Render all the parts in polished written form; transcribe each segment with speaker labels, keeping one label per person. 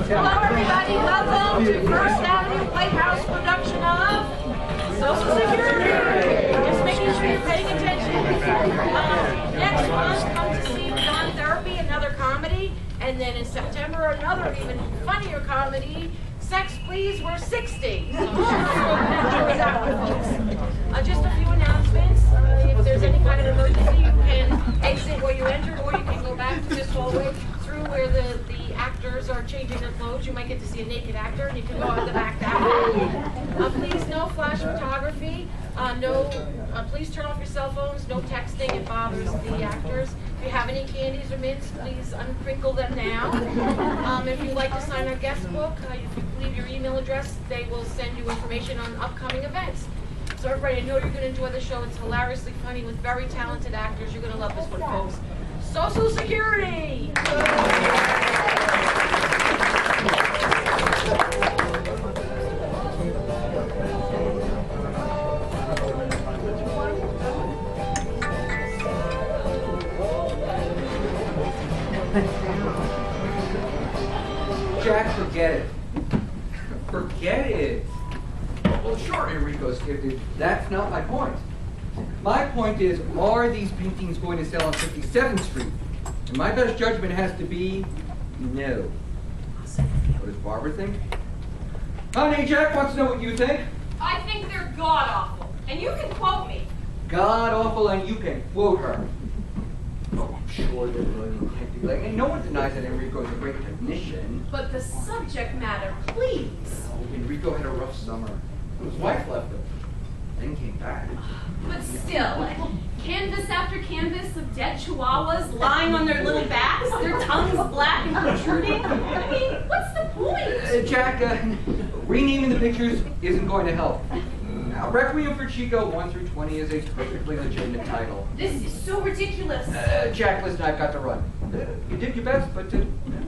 Speaker 1: Hello, everybody. Welcome to First Avenue Playhouse production of Social Security. Just making sure you're paying attention. Next month, come to see Dawn Therapy, another comedy, and then in September, another even funnier comedy. Sex, please, we're 60. Just a few announcements. If there's any kind of emergency, you can exit where you entered, or you can go back to this hallway through where the actors are changing their clothes. You might get to see a naked actor, and you can go out the back that way. Please, no flash photography. Please turn off your cell phones. No texting. It bothers the actors. If you have any candies or mints, please uncrinkle them now. If you'd like to sign our guest book, if you leave your email address, they will send you information on upcoming events. So everybody, I know you're going to enjoy the show. It's hilariously funny with very talented actors. You're going to love this one, folks. Social Security!
Speaker 2: Jack, forget it. Forget it. Well, sure, Enrico's gifted. That's not my point. My point is, are these paintings going to sell on 57th Street? And my best judgment has to be no. What does Barbara think? Honey, Jack wants to know what you think.
Speaker 3: I think they're god-awful. And you can quote me.
Speaker 2: God-awful, and you can quote her. Oh, I'm sure they're really technically. And no one denies that Enrico is a great technician.
Speaker 3: But the subject matter, please.
Speaker 2: Oh, Enrico had a rough summer. His wife left him, then came back.
Speaker 3: But still, canvas after canvas of dead chihuahuas lying on their little backs, their tongues black and protruding. I mean, what's the point?
Speaker 2: Jack, renaming the pictures isn't going to help. Now, Requiem for Chico 1 through 20 is a perfectly legitimate title.
Speaker 3: This is so ridiculous.
Speaker 2: Jack, listen, I've got to run. You did your best, but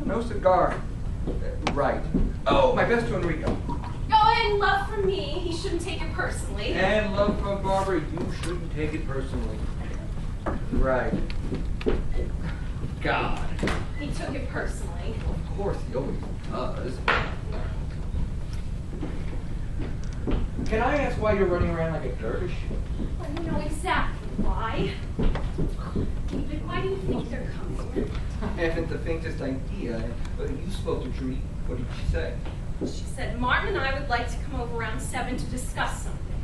Speaker 2: no cigar. Right. Oh, my best to Enrico.
Speaker 3: Oh, and love from me. He shouldn't take it personally.
Speaker 2: And love from Barbara. You shouldn't take it personally. Right. God.
Speaker 3: He took it personally.
Speaker 2: Of course, he always does. Can I ask why you're running around like a dervish?
Speaker 3: Well, you know exactly why. David, why do you think they're coming?
Speaker 2: I haven't the faintest idea. You spoke to Trudy. What did she say?
Speaker 3: She said Martin and I would like to come over around 7 to discuss something.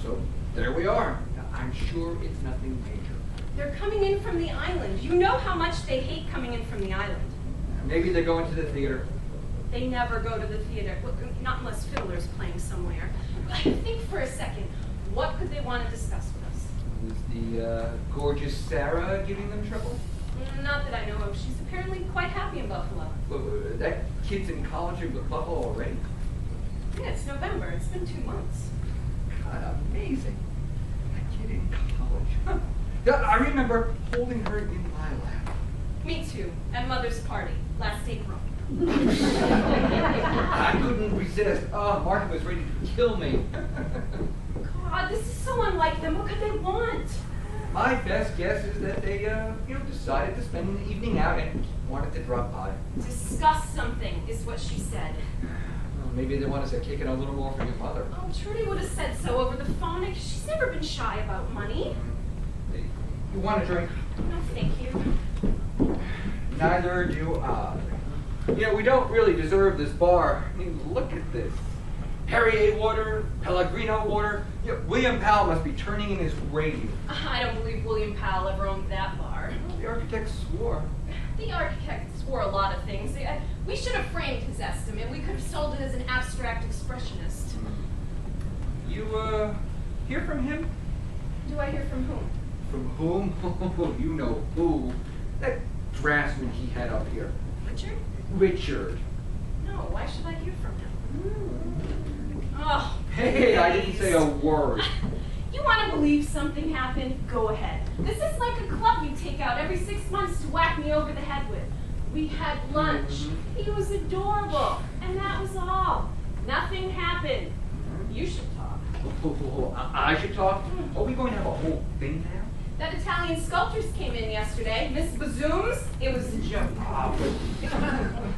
Speaker 2: So, there we are. I'm sure it's nothing major.
Speaker 3: They're coming in from the island. You know how much they hate coming in from the island.
Speaker 2: Maybe they're going to the theater.
Speaker 3: They never go to the theater, well, not unless Fiddler's playing somewhere. Think for a second. What could they want to discuss with us?
Speaker 2: Is the gorgeous Sarah giving them trouble?
Speaker 3: Not that I know of. She's apparently quite happy in Buffalo.
Speaker 2: That kid's in college in Buffalo already?
Speaker 3: Yeah, it's November. It's been 2 months.
Speaker 2: God, amazing. That kid in college. Yeah, I remember holding her in my lap.
Speaker 3: Me too. At Mother's party last April.
Speaker 2: I couldn't resist. Oh, Martin was ready to kill me.
Speaker 3: God, this is so unlike them. What could they want?
Speaker 2: My best guess is that they, decided to spend the evening out and wanted to drop by.
Speaker 3: Discuss something, is what she said.
Speaker 2: Well, maybe they want us to kick in a little more for your mother.
Speaker 3: Oh, Trudy would have said so over the phone. She's never been shy about money.
Speaker 2: You want a drink?
Speaker 3: No, thank you.
Speaker 2: Neither do I. We don't really deserve this bar. I mean, look at this. Perrier water, Pellegrino water. Yeah, William Powell must be turning in his grave.
Speaker 3: I don't believe William Powell ever owned that bar.
Speaker 2: Well, the architect swore.
Speaker 3: The architect swore a lot of things. We should have framed his estimate. We could have sold it as an abstract expressionist.
Speaker 2: You, hear from him?
Speaker 3: Do I hear from whom?
Speaker 2: From whom? Oh, you know who. That draftsman he had up here.
Speaker 3: Richard?
Speaker 2: Richard.
Speaker 3: No, why should I hear from him? Oh,
Speaker 2: Hey, I didn't say a word.
Speaker 3: You want to believe something happened? Go ahead. This is like a club you take out every 6 months to whack me over the head with. We had lunch. He was adorable. And that was all. Nothing happened. You should talk.
Speaker 2: I should talk? Are we going to have a whole thing now?
Speaker 3: That Italian sculptress came in yesterday. Miss Bazooms. It was a joke.
Speaker 2: Ah, but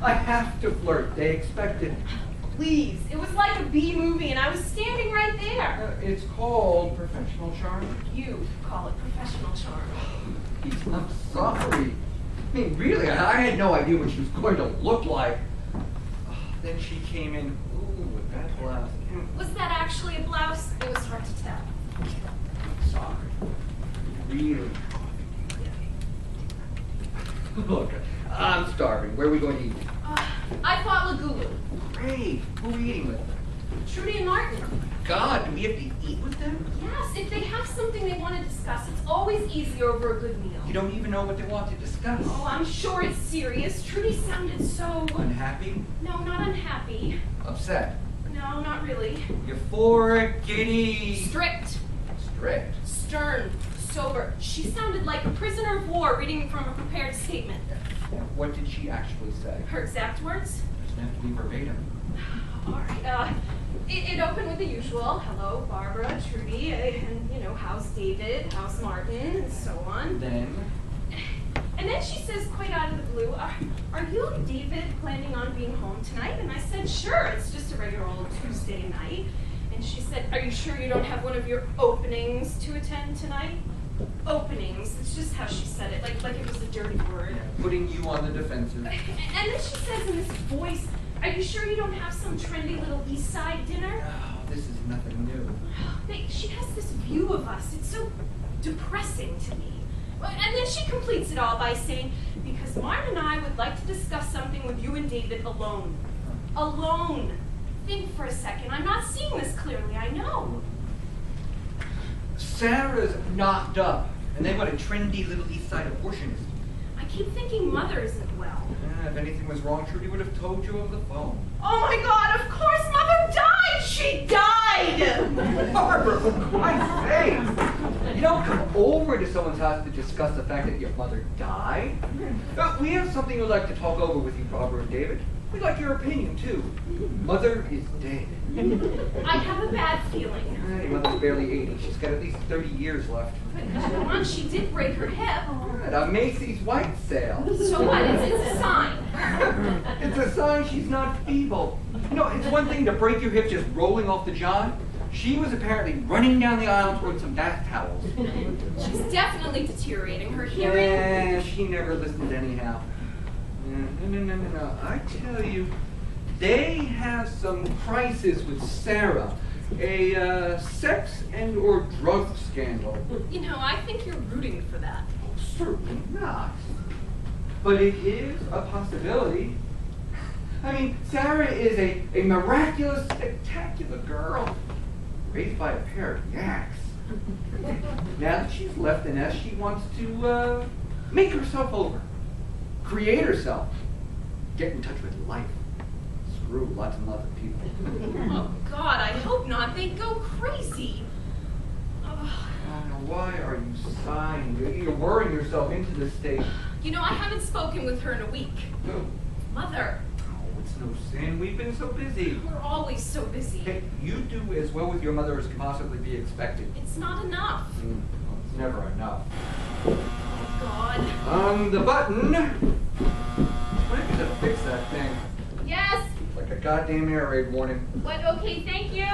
Speaker 2: I have to flirt. They expect it.
Speaker 3: Please. It was like a B movie and I was standing right there.
Speaker 2: It's called professional charm.
Speaker 3: You call it professional charm.
Speaker 2: I'm sorry. I mean, really, I had no idea what she was going to look like. Then she came in, with that blouse.
Speaker 3: Was that actually a blouse? It was hard to tell.
Speaker 2: Sorry. Really. Look, I'm starving. Where are we going to eat?
Speaker 3: I thought Lagulu.
Speaker 2: Great. Who are we eating with?
Speaker 3: Trudy and Martin.
Speaker 2: God, do we have to eat with them?
Speaker 3: Yes, if they have something they want to discuss, it's always easier over a good meal.
Speaker 2: You don't even know what they want to discuss.
Speaker 3: Oh, I'm sure it's serious. Trudy sounded so...
Speaker 2: Unhappy?
Speaker 3: No, not unhappy.
Speaker 2: Upset?
Speaker 3: No, not really.
Speaker 2: Euphoric, giddy?
Speaker 3: Strict.
Speaker 2: Strict?
Speaker 3: Stern. Sober. She sounded like a prisoner of war reading from a prepared statement.
Speaker 2: What did she actually say?
Speaker 3: Her exact words?
Speaker 2: Doesn't have to be verbatim.
Speaker 3: All right. It opened with the usual. Hello, Barbara, Trudy, and, how's David, how's Martin, and so on.
Speaker 2: Then?
Speaker 3: And then she says, quite out of the blue, are you and David planning on being home tonight? And I said, sure, it's just a regular old Tuesday night. And she said, are you sure you don't have one of your openings to attend tonight? Openings, it's just how she said it, like it was a dirty word.
Speaker 2: Putting you on the defensive.
Speaker 3: And then she says in this voice, are you sure you don't have some trendy little East Side dinner?
Speaker 2: Oh, this is nothing new.
Speaker 3: She has this view of us. It's so depressing to me. And then she completes it all by saying, because Martin and I would like to discuss something with you and David alone. Alone. Think for a second. I'm not seeing this clearly, I know.
Speaker 2: Sarah's knocked up, and then what a trendy little East Side abortionist.
Speaker 3: I keep thinking Mother isn't well.
Speaker 2: If anything was wrong, Trudy would have told you over the phone.
Speaker 3: Oh my God, of course Mother died! She died!
Speaker 2: Barbara, for Christ's sake! You don't come over to someone's house to discuss the fact that your mother died. We have something we'd like to talk over with you, Barbara and David. We'd like your opinion, too. Mother is dead.
Speaker 3: I have a bad feeling.
Speaker 2: Your mother's barely 80. She's got at least 30 years left.
Speaker 3: But once she did break her hip.
Speaker 2: At a Macy's white sale.
Speaker 3: So what? It's a sign.
Speaker 2: It's a sign she's not feeble. It's one thing to break your hip just rolling off the john. She was apparently running down the aisle toward some bath towels.
Speaker 3: She's definitely deteriorating. Her hearing...
Speaker 2: Yeah, she never listened anyhow. No. I tell you, they have some crisis with Sarah. A sex and or drug scandal.
Speaker 3: I think you're rooting for that.
Speaker 2: Oh, certainly not. But it is a possibility. I mean, Sarah is a miraculous, spectacular girl, raised by a pair of yaks. Now that she's left the nest, she wants to make herself over, create herself, get in touch with life, screw lots and lots of people.
Speaker 3: Oh, God, I hope not. They'd go crazy. Oh.
Speaker 2: Now, why are you sighing? You're worrying yourself into this state.
Speaker 3: I haven't spoken with her in a week.
Speaker 2: No.
Speaker 3: Mother.
Speaker 2: Oh, it's no sin. We've been so busy.
Speaker 3: We're always so busy.
Speaker 2: Hey, you do as well with your mother as can possibly be expected.
Speaker 3: It's not enough.
Speaker 2: Well, it's never enough.
Speaker 3: Oh, God.
Speaker 2: On the button. When are you gonna fix that thing?
Speaker 3: Yes.
Speaker 2: It's like a goddamn air raid warning.
Speaker 3: What? Okay, thank you.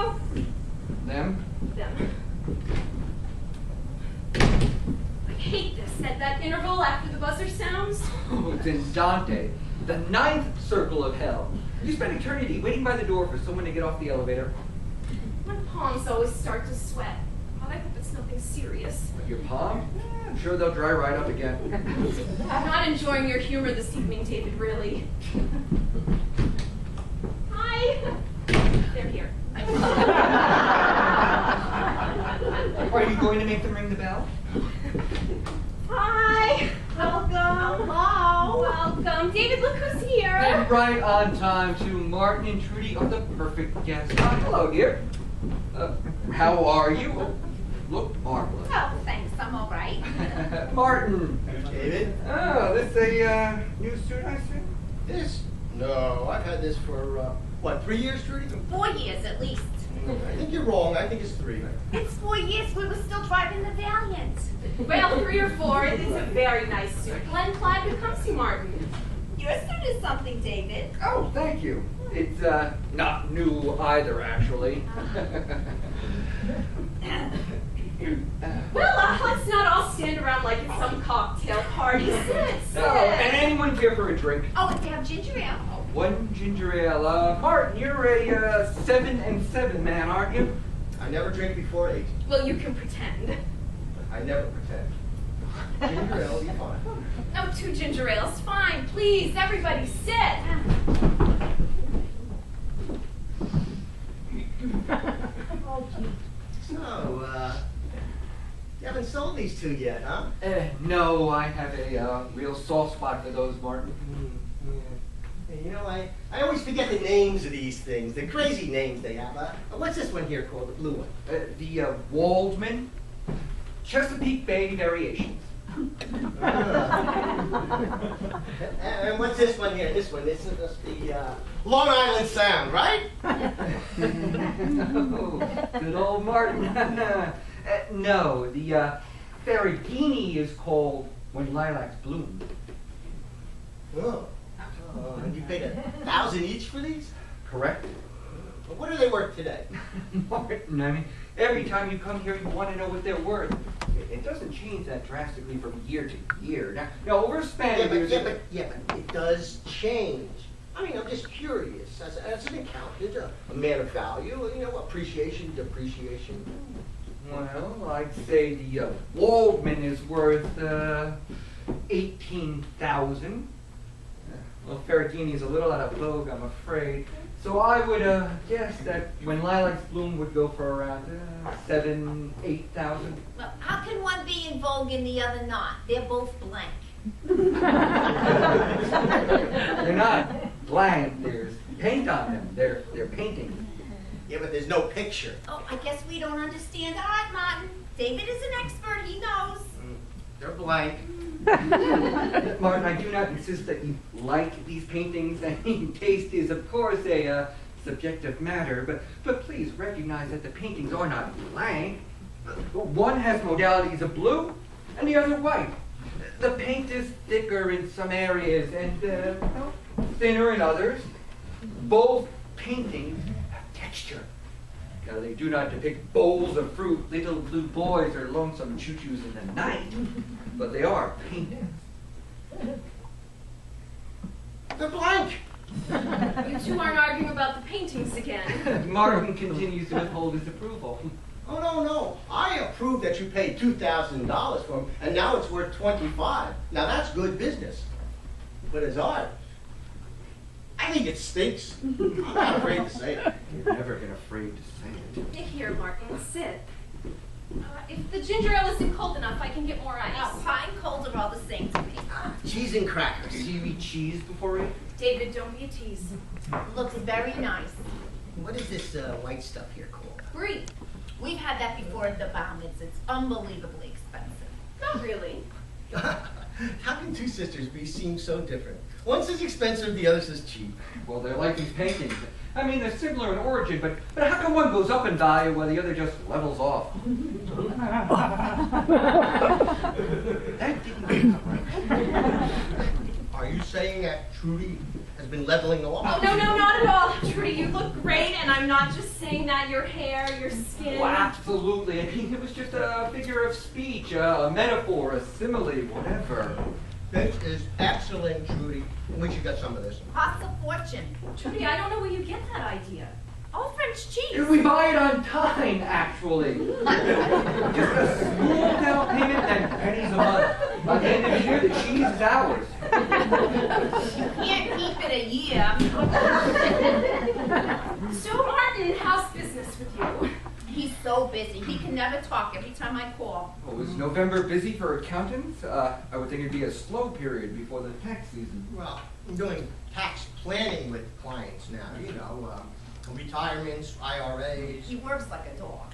Speaker 2: Them?
Speaker 3: Them. I hate this. That interval after the buzzer sounds.
Speaker 2: Oh, it's in Dante. The ninth circle of hell. You spend eternity waiting by the door for someone to get off the elevator.
Speaker 3: My palms always start to sweat. God, I hope it's nothing serious.
Speaker 2: Your palm? I'm sure they'll dry right up again.
Speaker 3: I'm not enjoying your humor this evening, David, really. Hi. They're here.
Speaker 2: Are you going to make them ring the bell?
Speaker 3: Hi. Welcome. Hello. Welcome. David, look who's here.
Speaker 2: And right on time, too. Martin and Trudy are the perfect guests. Hello, dear. How are you? Look marvelous.
Speaker 4: Oh, thanks. I'm all right.
Speaker 2: Martin.
Speaker 5: David?
Speaker 2: Oh, this a new suit I see?
Speaker 5: This? No, I've had this for, 3 years, Trudy?
Speaker 4: 4 years at least.
Speaker 5: I think you're wrong. I think it's 3.
Speaker 4: It's 4 years. We were still driving the Valiant.
Speaker 3: Well, 3 or 4. It is a very nice suit. Glenn Clyde, who comes to Martin.
Speaker 4: Your suit is something, David.
Speaker 2: Oh, thank you. It's not new either, actually.
Speaker 3: Well, let's not all stand around like it's some cocktail party. Sit.
Speaker 2: And anyone here for a drink?
Speaker 4: Oh, and they have ginger ale.
Speaker 2: One ginger ale. Martin, you're a 7 and 7 man, aren't you?
Speaker 5: I never drink before 8.
Speaker 3: Well, you can pretend.
Speaker 5: I never pretend. Ginger ale will be fine.
Speaker 3: No, 2 ginger ales. Fine. Please, everybody, sit.
Speaker 5: So, you haven't sold these 2 yet, huh?
Speaker 2: No, I have a real soft spot for those, Martin.
Speaker 5: Hey, you know, I always forget the names of these things, the crazy names they have. What's this one here called, the blue one?
Speaker 2: The Waldman Chesapeake Bay Variations.
Speaker 5: And what's this one here? This one, this is the Long Island Sound, right?
Speaker 2: Oh, good old Martin. No, the Ferragini is called When Lilacs Bloom.
Speaker 5: Oh. And you paid $1,000 each for these?
Speaker 2: Correct?
Speaker 5: Well, what are they worth today?
Speaker 2: Martin, I mean, every time you come here, you want to know what they're worth. It doesn't change that drastically from year to year. Now over a span of years...
Speaker 5: Yeah, but it does change. I mean, I'm just curious. As an accountant, a man of value, you know, appreciation, depreciation.
Speaker 2: Well, I'd say the Waldman is worth $18,000. Well, Ferragini's a little out of vogue, I'm afraid. So I would guess that When Lilacs Bloom would go for around $7,000, $8,000.
Speaker 4: Well, how can one be in vogue and the other not? They're both blank.
Speaker 2: They're not blank. There's paint on them. They're paintings.
Speaker 5: Yeah, but there's no picture.
Speaker 4: Oh, I guess we don't understand art, Martin. David is an expert. He knows.
Speaker 5: They're blank.
Speaker 2: Martin, I do not insist that you like these paintings. I mean, taste is, of course, a subjective matter, but please recognize that the paintings are not blank. One has modalities of blue, and the other white. The paint is thicker in some areas and thinner in others. Both paintings have texture. Now, they do not depict bowls of fruit, little blue boys, or lonesome choo-choos in the night, but they are paintings.
Speaker 5: They're blank.
Speaker 3: You 2 aren't arguing about the paintings again.
Speaker 2: Martin continues to withhold his approval.
Speaker 5: Oh, no. I approve that you paid $2,000 for them, and now it's worth $25,000. Now that's good business. But as art, I think it stinks. I'm not afraid to say it.
Speaker 2: You've never been afraid to say it.
Speaker 3: Here, Martin, sit. If the ginger ale isn't cold enough, I can get more ice.
Speaker 4: Now, hot and cold are all the same to me.
Speaker 5: Cheese and crackers.
Speaker 2: Do you eat cheese before it?
Speaker 3: David, don't be a tease.
Speaker 4: Looks very nice.
Speaker 5: What is this white stuff here called?
Speaker 3: Brie.
Speaker 4: We've had that before at the Baumans. It's unbelievably expensive.
Speaker 3: Not really.
Speaker 5: How can 2 sisters seem so different? One says expensive, the other says cheap.
Speaker 2: Well, they're like these paintings. I mean, they're similar in origin, but how come one goes up in value while the other just levels off? That didn't come right.
Speaker 5: Are you saying that Trudy has been leveling off?
Speaker 3: Oh, no, not at all. Trudy, you look great, and I'm not just saying that. Your hair, your skin.
Speaker 2: Well, absolutely. I mean, it was just a figure of speech, a metaphor, a simile, whatever.
Speaker 5: This is excellent, Judy. We should get some of this.
Speaker 4: Costs a fortune.
Speaker 3: Trudy, I don't know where you get that idea.
Speaker 4: Oh, French cheese.
Speaker 2: We buy it on time, actually. Just a small down payment and pennies a month. By the end of the year, the cheese is ours.
Speaker 4: Can't keep it a year.
Speaker 3: So, Martin, how's business with you?
Speaker 4: He's so busy. He can never talk every time I call.
Speaker 2: Oh, is November busy for accountants? I would think it'd be a slow period before the tax season.
Speaker 5: Well, I'm doing tax planning with clients now, you know, retirements, IRAs,
Speaker 4: He works like a dog.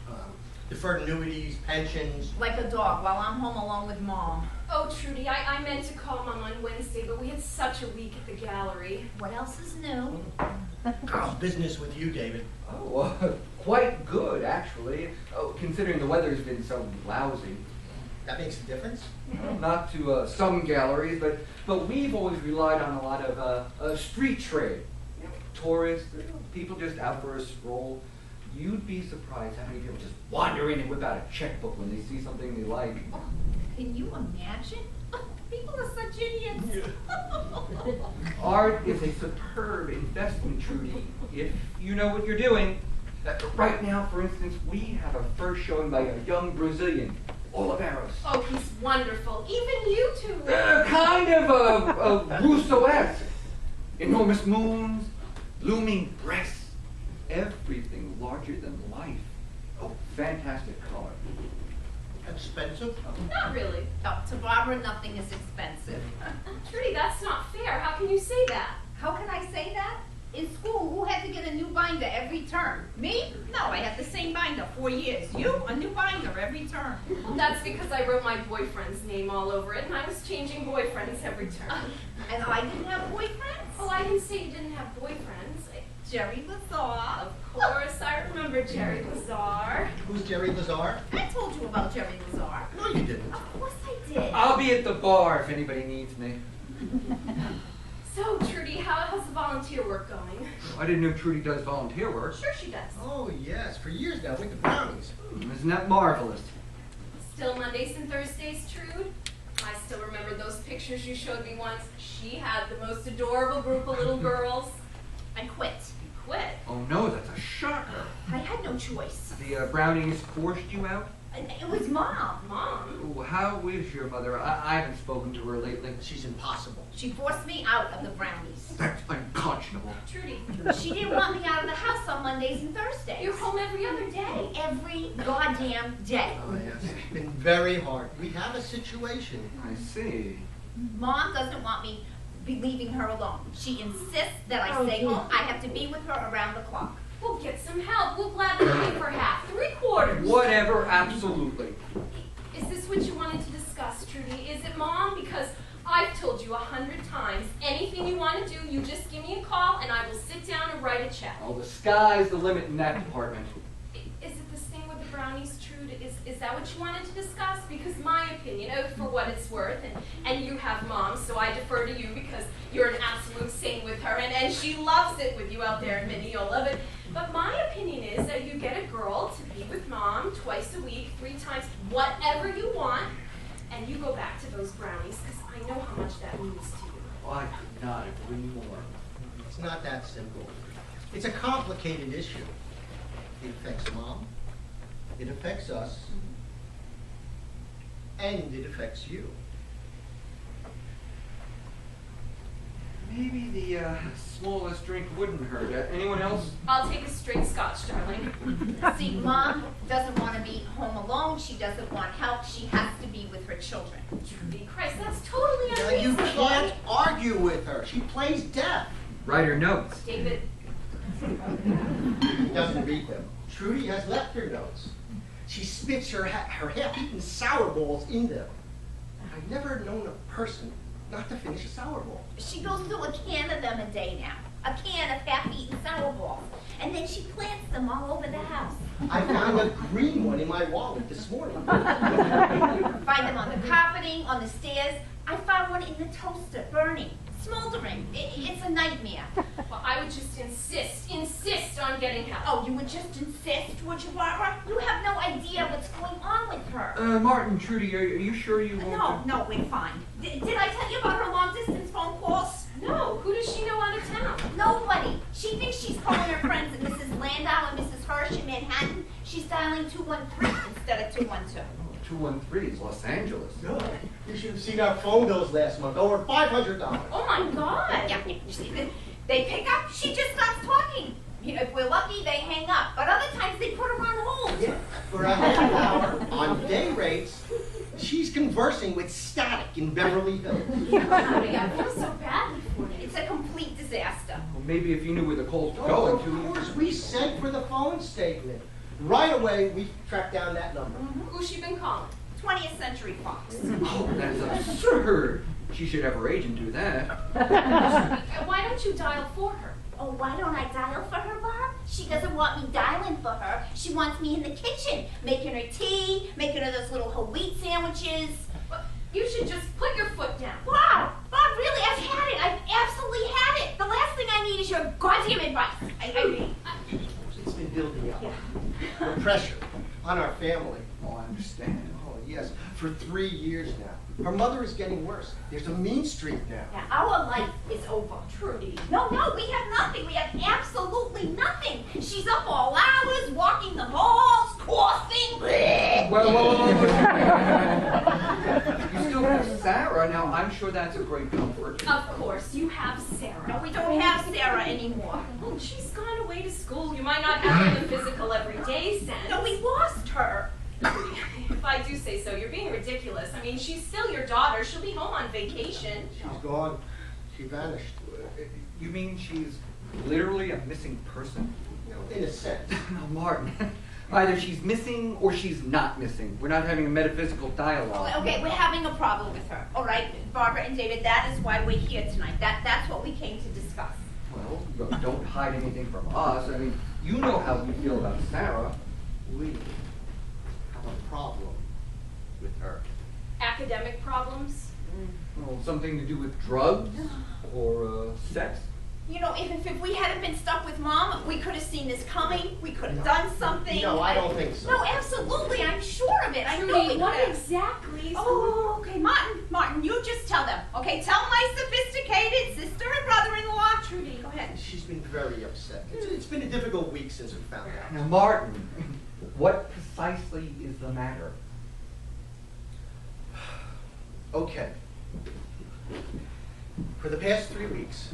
Speaker 5: deferred annuities, pensions.
Speaker 4: Like a dog while I'm home alone with Mom.
Speaker 3: Oh, Trudy, I meant to call Mom on Wednesday, but we had such a week at the gallery.
Speaker 4: What else is new?
Speaker 5: How's business with you, David?
Speaker 2: Oh, quite good, actually. Oh, considering the weather's been so lousy.
Speaker 5: That makes a difference?
Speaker 2: Not to some galleries, but we've always relied on a lot of street trade. You know, tourists, people just out for a stroll. You'd be surprised how many people just wander in and whip out a checkbook when they see something they like.
Speaker 4: Oh, can you imagine? People are such idiots.
Speaker 2: Art is a superb investment, Trudy, if you know what you're doing. Right now, for instance, we have a first showing by a young Brazilian, Oliveros.
Speaker 3: Oh, he's wonderful. Even you two.
Speaker 2: Kind of a Rousseau-esque. Enormous moons, looming breasts, everything larger than life. Oh, fantastic color.
Speaker 5: Expensive?
Speaker 3: Not really.
Speaker 4: Oh, to Barbara, nothing is expensive.
Speaker 3: Trudy, that's not fair. How can you say that?
Speaker 4: How can I say that? In school, who had to get a new binder every term? Me? No, I had the same binder 4 years. You? A new binder every term.
Speaker 3: Well, that's because I wrote my boyfriend's name all over it, and I was changing boyfriends every term.
Speaker 4: And I didn't have boyfriends?
Speaker 3: Oh, I didn't say you didn't have boyfriends.
Speaker 4: Jerry Lazar.
Speaker 3: Of course, I remember Jerry Lazar.
Speaker 5: Who's Jerry Lazar?
Speaker 4: I told you about Jerry Lazar.
Speaker 5: No, you didn't.
Speaker 4: Of course I did.
Speaker 2: I'll be at the bar if anybody needs me.
Speaker 3: So, Trudy, how's the volunteer work going?
Speaker 2: I didn't know Trudy does volunteer work.
Speaker 3: Sure she does.
Speaker 5: Oh, yes, for years now with the Brownies.
Speaker 2: Isn't that marvelous?
Speaker 3: Still Mondays and Thursdays, Trude? I still remember those pictures you showed me once. She had the most adorable group of little girls.
Speaker 4: I quit.
Speaker 3: You quit.
Speaker 2: Oh no, that's a shocker.
Speaker 4: I had no choice.
Speaker 2: The Brownies forced you out?
Speaker 4: And it was Mom.
Speaker 3: Mom?
Speaker 2: Oh, how is your mother? I haven't spoken to her lately.
Speaker 5: She's impossible.
Speaker 4: She forced me out of the Brownies.
Speaker 2: That's unconscionable.
Speaker 3: Trudy,
Speaker 4: She didn't want me out of the house on Mondays and Thursdays.
Speaker 3: you're home every other day.
Speaker 4: Every goddamn day.
Speaker 5: Oh, yes. It's been very hard. We have a situation.
Speaker 2: I see.
Speaker 4: Mom doesn't want me leaving her alone. She insists that I stay home. I have to be with her around the clock.
Speaker 3: We'll get some help. We'll gladly pay for half, 3/4.
Speaker 2: Whatever, absolutely.
Speaker 3: Is this what you wanted to discuss, Trudy? Is it, Mom? Because I've told you 100 times, anything you want to do, you just give me a call and I will sit down and write a check.
Speaker 2: Oh, the sky's the limit in that department.
Speaker 3: Is it this thing with the Brownies, Trude? Is that what you wanted to discuss? Because my opinion, for what it's worth, and you have Mom, so I defer to you because you're an absolute saint with her, and she loves it with you out there in Mineola. But my opinion is that you get a girl to be with Mom twice a week, 3 times, whatever you want, and you go back to those Brownies because I know how much that means to you.
Speaker 2: Oh, I could not agree more.
Speaker 5: It's not that simple. It's a complicated issue. It affects Mom. It affects us. And it affects you.
Speaker 2: Maybe the smallest drink wouldn't hurt. Anyone else?
Speaker 3: I'll take a straight scotch, darling.
Speaker 4: See, Mom doesn't want to be home alone. She doesn't want help. She has to be with her children.
Speaker 3: Trudy, Christ, that's totally
Speaker 5: Now, you
Speaker 3: unreasonable.
Speaker 5: can't argue with her. She plays deaf.
Speaker 2: Write her notes.
Speaker 3: David,
Speaker 5: She doesn't read them. Trudy has left her notes. She spits her half-eaten sour balls in them. I've never known a person not to finish a sour ball.
Speaker 4: She goes through a can of them a day now. A can of half-eaten sour balls. And then she plants them all over the house.
Speaker 5: I found a green one in my wallet this morning.
Speaker 4: Find them on the carpeting, on the stairs. I found one in the toaster, burning. smoldering. It's a nightmare.
Speaker 3: Well, I would just insist on getting help.
Speaker 4: Oh, you would just insist, would you, Barbara? You have no idea what's going on with her.
Speaker 2: Martin, Trudy, are you sure you won't?
Speaker 4: No, we're fine. Did I tell you about her long-distance phone calls?
Speaker 3: No, who does she know out of town?
Speaker 4: Nobody. She thinks she's calling her friends at Mrs. Landau and Mrs. Hirsch in Manhattan. She's dialing 213 instead of 212.
Speaker 2: 213 is Los Angeles.
Speaker 5: Good. You should have seen our phone bills last month, over $500.
Speaker 3: Oh my God.
Speaker 4: Yeah, you see, they pick up, she just stops talking. You know, if we're lucky, they hang up. But other times they put her on hold.
Speaker 5: Yeah, for a half hour on day rates, she's conversing with static in Beverly Hills.
Speaker 3: Honey, I feel so badly for you.
Speaker 4: It's a complete disaster.
Speaker 2: Well, maybe if you knew where the call's
Speaker 5: Oh,
Speaker 2: going
Speaker 5: of
Speaker 2: to.
Speaker 5: course, we sent for the phone statement. Right away, we tracked down that number.
Speaker 3: Who's she been calling?
Speaker 4: 20th Century Fox.
Speaker 2: Oh, that's absurd. She should have her agent do that.
Speaker 3: Why don't you dial for her?
Speaker 4: Oh, why don't I dial for her, Barb? She doesn't want me dialing for her. She wants me in the kitchen, making her tea, making her those little whole wheat sandwiches.
Speaker 3: Well, you should just put your foot down.
Speaker 4: Wow, Bob, really, I've had it. I've absolutely had it. The last thing I need is your goddamn advice.
Speaker 5: It's been building up. The pressure on our family.
Speaker 2: Oh, I understand.
Speaker 5: Oh, yes, for 3 years now. Her mother is getting worse. There's a mean streak now.
Speaker 4: Now, our life is over. Trudy. No, we have nothing. We have absolutely nothing. She's up all hours, walking the halls, coughing.
Speaker 2: Well. You still have Sarah. Now, I'm sure that's a great comfort.
Speaker 3: Of course, you have
Speaker 4: No,
Speaker 3: Sarah.
Speaker 4: we don't have Sarah anymore.
Speaker 3: Oh, she's gone away to school. You might not have her in the physical everyday sense.
Speaker 4: No, we lost her.
Speaker 3: If I do say so, you're being ridiculous. I mean, she's still your daughter. She'll be home on vacation.
Speaker 5: She's gone. She vanished.
Speaker 2: You mean she's literally a missing person?
Speaker 5: You know, in a sense.
Speaker 2: No, Martin. Either she's missing or she's not missing. We're not having a metaphysical dialogue.
Speaker 4: Okay, we're having a problem with her. All right, Barbara and David, that is why we're here tonight. That's what we came to discuss.
Speaker 2: Well, look, don't hide anything from us. I mean, you know how we feel about Sarah.
Speaker 5: We have a problem with her.
Speaker 3: Academic problems?
Speaker 2: Well, something to do with drugs or sex.
Speaker 4: You know, if we hadn't been stuck with Mom, we could have seen this coming. We could have done something.
Speaker 5: No, I don't think so.
Speaker 4: No, absolutely. I'm sure of it. I know we
Speaker 3: Trudy,
Speaker 4: could
Speaker 3: what
Speaker 4: have.
Speaker 3: exactly?
Speaker 4: Oh, okay, Martin, you just tell them. Okay, tell my sophisticated sister and brother-in-law. Trudy, go ahead.
Speaker 5: She's been very upset. It's been a difficult week since we found out.
Speaker 2: Now, Martin, what precisely is the matter?
Speaker 5: Okay. For the past 3 weeks,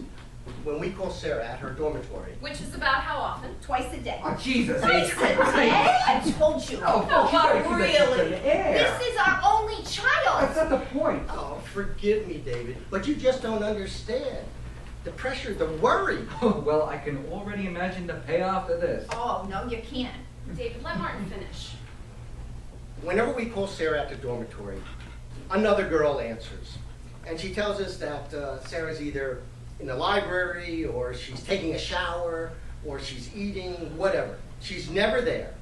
Speaker 5: when we call Sarah at her dormitory,
Speaker 3: Which is about how often?
Speaker 4: Twice a day.
Speaker 2: Oh, Jesus.
Speaker 4: Twice a day? I told you.
Speaker 2: Oh,
Speaker 3: No,
Speaker 2: she's gotta
Speaker 3: but
Speaker 2: keep that shit to the air.
Speaker 4: This is our only child.
Speaker 2: That's not the point.
Speaker 5: oh, forgive me, David, but you just don't understand. The pressure, the worry.
Speaker 2: Oh, well, I can already imagine the payoff of this.
Speaker 4: Oh, no, you can't.
Speaker 3: David, let Martin finish.
Speaker 5: Whenever we call Sarah at the dormitory, another girl answers. And she tells us that Sarah's either in the library, or she's taking a shower, or she's eating, whatever. She's never there.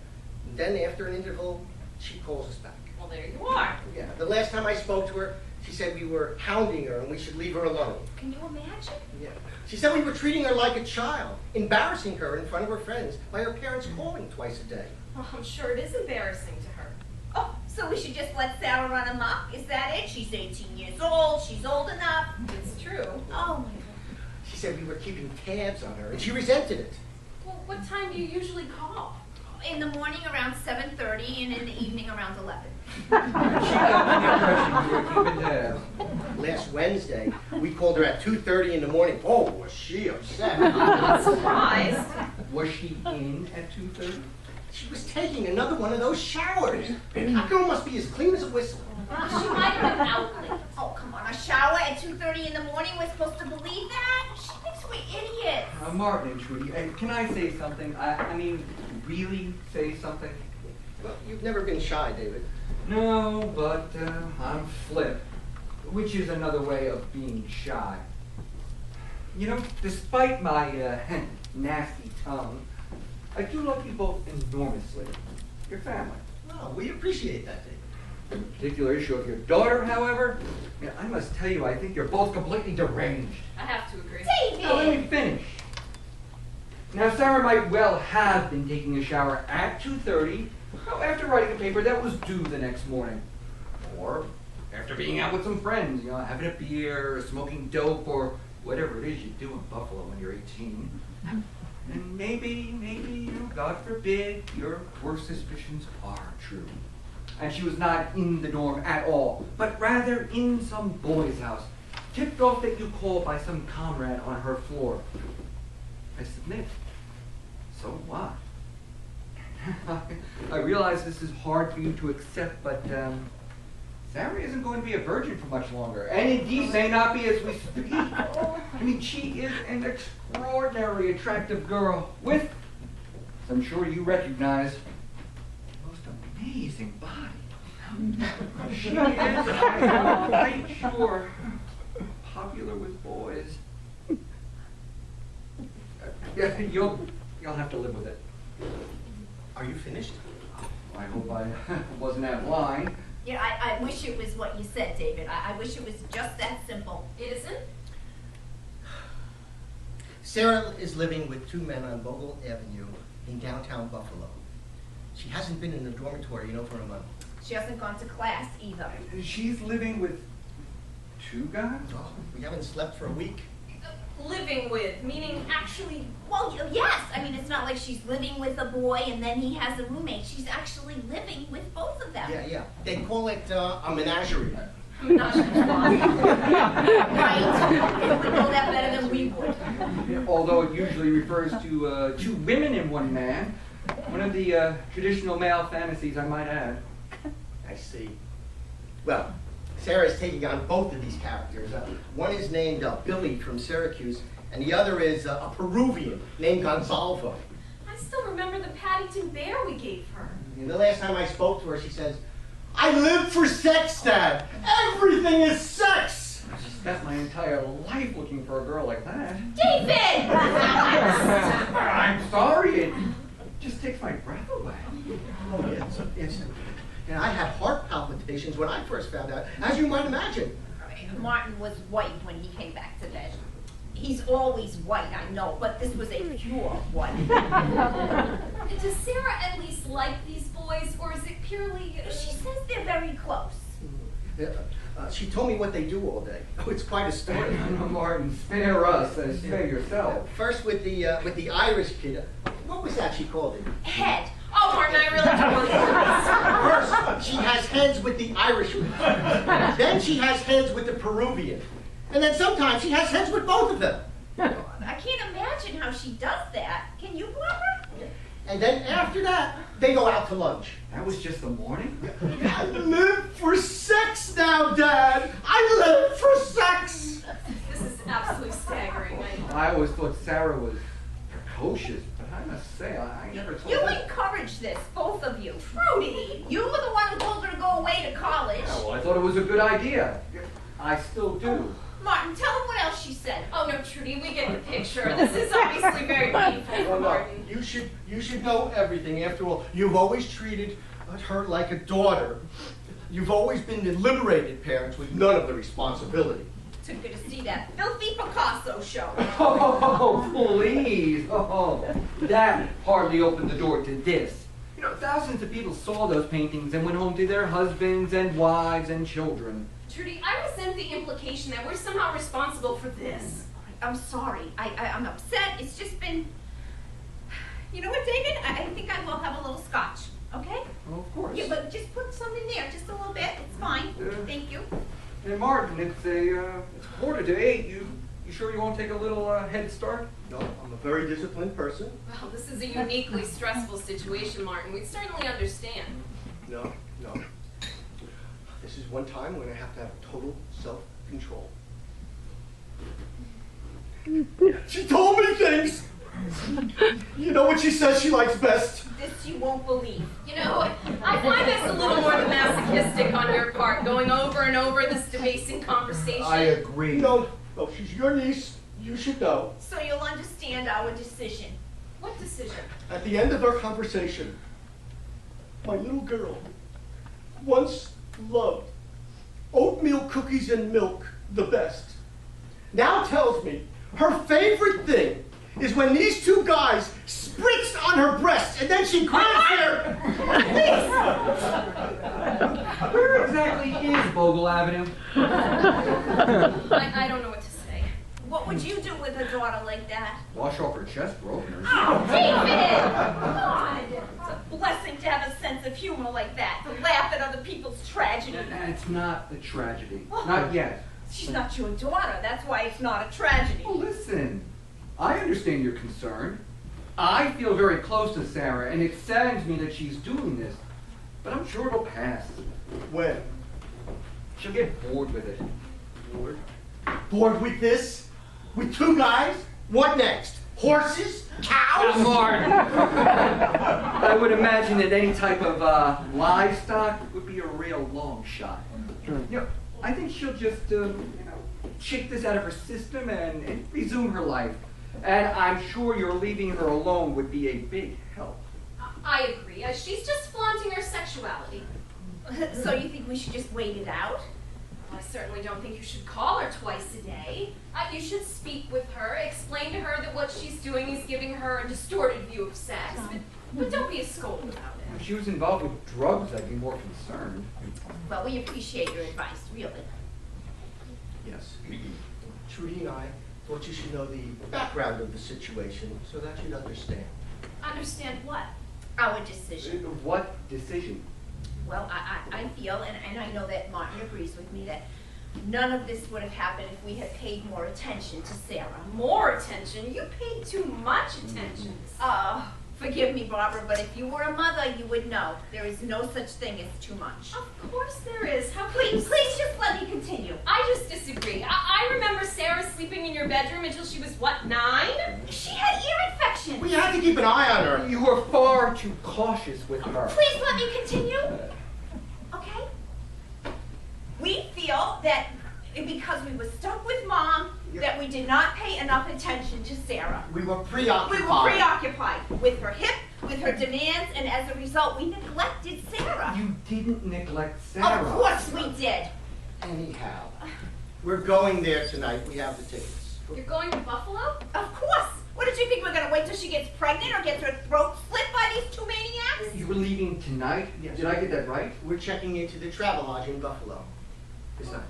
Speaker 5: And then after an interval, she calls us back.
Speaker 3: Well, there you are.
Speaker 5: Yeah, the last time I spoke to her, she said we were hounding her and we should leave her alone.
Speaker 4: Can you imagine?
Speaker 5: Yeah. She said we were treating her like a child, embarrassing her in front of her friends by her parents calling twice a day.
Speaker 3: Oh, I'm sure it is embarrassing to her.
Speaker 4: Oh, so we should just let Sarah run amok? Is that it? She's 18 years old. She's old enough.
Speaker 3: It's true.
Speaker 4: Oh, my God.
Speaker 5: She said we were keeping tabs on her and she resented it.
Speaker 3: Well, what time do you usually call?
Speaker 4: In the morning around 7:30 and in the evening around 11.
Speaker 2: She got the impression you were keeping tabs.
Speaker 5: Last Wednesday, we called her at 2:30 in the morning. Oh, was she upset.
Speaker 3: I'm not surprised.
Speaker 2: Was she in at 2:30?
Speaker 5: She was taking another one of those showers. That girl must be as clean as a whistle.
Speaker 3: She might have been out late.
Speaker 4: Oh, come on. A shower at 2:30 in the morning? We're supposed to believe that? She thinks we're idiots.
Speaker 2: Martin and Trudy, can I say something? I mean, really say something?
Speaker 5: Well, you've never been shy, David.
Speaker 2: No, but I'm flip, which is another way of being shy. You know, despite my nasty tongue, I do love you both enormously. Your family.
Speaker 5: Oh, we appreciate that, David.
Speaker 2: The particular issue of your daughter, however, I must tell you, I think you're both completely deranged.
Speaker 3: I have to agree.
Speaker 2: Now, let
Speaker 4: David!
Speaker 2: me finish. Now, Sarah might well have been taking a shower at 2:30, after writing a paper that was due the next morning. Or after being out with some friends, having a beer, or smoking dope, or whatever it is you do in Buffalo when you're 18. And maybe, God forbid, your worst suspicions are true. And she was not in the dorm at all, but rather in some boy's house, tipped off that you called by some comrade on her floor. I submit. So what? I realize this is hard for you to accept, but Sarah isn't going to be a virgin for much longer, and indeed may not be as we speak. I mean, she is an extraordinarily attractive girl with, as I'm sure you recognize, the most amazing body. She is, I'm quite sure, popular with boys. Yeah, you'll have to live with it.
Speaker 5: Are you finished?
Speaker 2: I hope I wasn't out of line.
Speaker 4: Yeah, I wish it was what you said, David. I wish it was just that simple.
Speaker 3: It isn't?
Speaker 5: Sarah is living with two men on Bogle Avenue in downtown Buffalo. She hasn't been in the dormitory, for a month.
Speaker 4: She hasn't gone to class either.
Speaker 2: She's living with two guys?
Speaker 5: Oh, we haven't slept for a week.
Speaker 3: Living with, meaning actually.
Speaker 4: Well, yes. I mean, it's not like she's living with a boy and then he has a roommate. She's actually living with both of them.
Speaker 5: Yeah. They call it a menagerie.
Speaker 3: Not
Speaker 4: Right. You would know that better than we would.
Speaker 2: Although it usually refers to two women and one man. One of the traditional male fantasies, I might add.
Speaker 5: I see. Well, Sarah's taking on both of these characters. One is named Billy from Syracuse, and the other is a Peruvian named Gonzalo.
Speaker 3: I still remember the Paddington bear we gave her.
Speaker 5: And the last time I spoke to her, she says, "I live for sex, Dad. Everything is sex."
Speaker 2: I spent my entire life looking for a girl like that.
Speaker 4: David!
Speaker 2: I'm sorry, it just takes my breath away.
Speaker 5: Oh, yes. And I had heart palpitations when I first found out, as you might imagine.
Speaker 4: Martin was white when he came back to bed. He's always white, I know, but this was a pure white.
Speaker 3: Does Sarah at least like these boys, or is it purely.
Speaker 4: She says they're very close.
Speaker 5: She told me what they do all day. Oh, it's quite a story.
Speaker 2: Martin, spare us, spare yourself.
Speaker 5: First with the Irish kid. What was that she called it?
Speaker 4: Head.
Speaker 3: Oh, Martin, I really don't want to.
Speaker 5: First, she has heads with the Irishman. Then she has heads with the Peruvian. And then sometimes she has heads with both of them.
Speaker 4: I can't imagine how she does that. Can you, Barbara?
Speaker 5: And then after that, they go out to lunch.
Speaker 2: That was just the morning?
Speaker 5: I live for sex now, Dad. I live for sex.
Speaker 3: This is absolutely staggering.
Speaker 2: I always thought Sarah was precocious, but I must say, I never told
Speaker 4: You
Speaker 2: her.
Speaker 4: encourage this, both of you. Trudy, you were the one who told her to go away to college.
Speaker 2: Yeah, well, I thought it was a good idea. I still do.
Speaker 4: Martin, tell him what else she said.
Speaker 3: Oh no, Trudy, we get the picture. This is obviously very painful for Martin.
Speaker 5: You should know everything. After all, you've always treated her like a daughter. You've always been the liberated parents with none of the responsibility.
Speaker 4: Took her to see that filthy Picasso show.
Speaker 2: Oh, please. Oh, that hardly opened the door to this. Thousands of people saw those paintings and went home to their husbands and wives and children.
Speaker 3: Trudy, I resent the implication that we're somehow responsible for this.
Speaker 4: I'm sorry. I'm upset. It's just been... You know what, David? I think I will have a little scotch, okay?
Speaker 2: Oh, of course.
Speaker 4: Yeah, but just put some in there, just a little bit. It's fine. Thank you.
Speaker 2: Hey, Martin, it's 7:45. You sure you won't take a little head start?
Speaker 5: No, I'm a very disciplined person.
Speaker 3: Well, this is a uniquely stressful situation, Martin. We certainly understand.
Speaker 5: No. This is one time when I have to have total self-control. She told me things! You know what she says she likes best?
Speaker 4: This you won't believe.
Speaker 3: You know, I find this a little more than masochistic on your part, going over and over this debasing conversation.
Speaker 5: I agree. No, she's your niece. You should know.
Speaker 4: So you'll understand our decision.
Speaker 3: What decision?
Speaker 5: At the end of our conversation, my little girl once loved oatmeal cookies and milk the best, now tells me her favorite thing is when these two guys spritzed on her breast and then she grabs their...
Speaker 2: Where exactly is Bogle Avenue?
Speaker 3: I don't know what to say.
Speaker 4: What would you do with a daughter like that?
Speaker 2: Wash off her chest for openers.
Speaker 4: Oh, David! God! It's a blessing to have a sense of humor like that, to laugh at other people's tragedy.
Speaker 2: And it's not a tragedy. Not yet.
Speaker 4: She's not your daughter, that's why it's not a tragedy.
Speaker 2: Well, listen. I understand your concern. I feel very close to Sarah, and it saddens me that she's doing this. But I'm sure it'll pass.
Speaker 5: When?
Speaker 2: She'll get bored with it.
Speaker 5: Bored? Bored with this? With two guys? What next? Horses? Cows?
Speaker 2: Martin! I would imagine that any type of livestock would be a real long shot. You know, I think she'll just, shake this out of her system and resume her life. And I'm sure your leaving her alone would be a big help.
Speaker 3: I agree. She's just flaunting her sexuality.
Speaker 4: So you think we should just wait it out?
Speaker 3: I certainly don't think you should call her twice a day. You should speak with her, explain to her that what she's doing is giving her a distorted view of sex. But don't be a scold about it.
Speaker 2: If she was involved with drugs, I'd be more concerned.
Speaker 4: Well, we appreciate your advice, really.
Speaker 5: Yes. Trudy and I thought you should know the background of the situation so that you'd understand.
Speaker 3: Understand what?
Speaker 4: Our decision.
Speaker 2: What decision?
Speaker 4: Well, I feel, and I know that Martin agrees with me, that none of this would have happened if we had paid more attention to Sarah.
Speaker 3: More attention? You paid too much attention.
Speaker 4: Forgive me, Barbara, but if you were a mother, you would know. There is no such thing as too much.
Speaker 3: Of course there is. How
Speaker 4: Please just let me continue.
Speaker 3: I just disagree. I remember Sarah sleeping in your bedroom until she was, what, 9?
Speaker 4: She had ear infection.
Speaker 5: We had to keep an eye on her.
Speaker 2: You were far too cautious with her.
Speaker 4: Please let me continue. Okay? We feel that because we were stuck with Mom, that we did not pay enough attention to Sarah.
Speaker 5: We were preoccupied.
Speaker 4: We were preoccupied with her hip, with her demands, and as a result, we neglected Sarah.
Speaker 2: You didn't neglect Sarah.
Speaker 4: Of course we did.
Speaker 5: Anyhow, we're going there tonight. We have the tickets.
Speaker 3: You're going to Buffalo?
Speaker 4: Of course. What did you think? We're going to wait till she gets pregnant or gets her throat slit by these two maniacs?
Speaker 2: You were leaving tonight?
Speaker 5: Yes.
Speaker 2: Did I get that right?
Speaker 5: We're checking into the Travel Lodge in Buffalo. Tonight.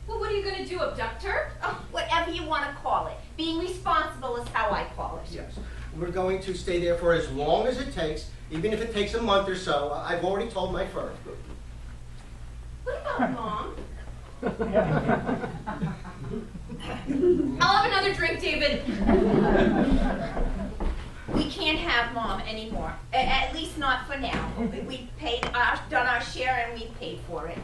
Speaker 3: Well, what are you going to do, abduct her?
Speaker 4: Oh, whatever you want to call it. Being responsible is how I call it.
Speaker 5: Yes. We're going to stay there for as long as it takes, even if it takes a month or so. I've already told my firm.
Speaker 3: What about Mom? I'll have another drink, David.
Speaker 4: We can't have Mom anymore. At least not for now. We done our share and we paid for it.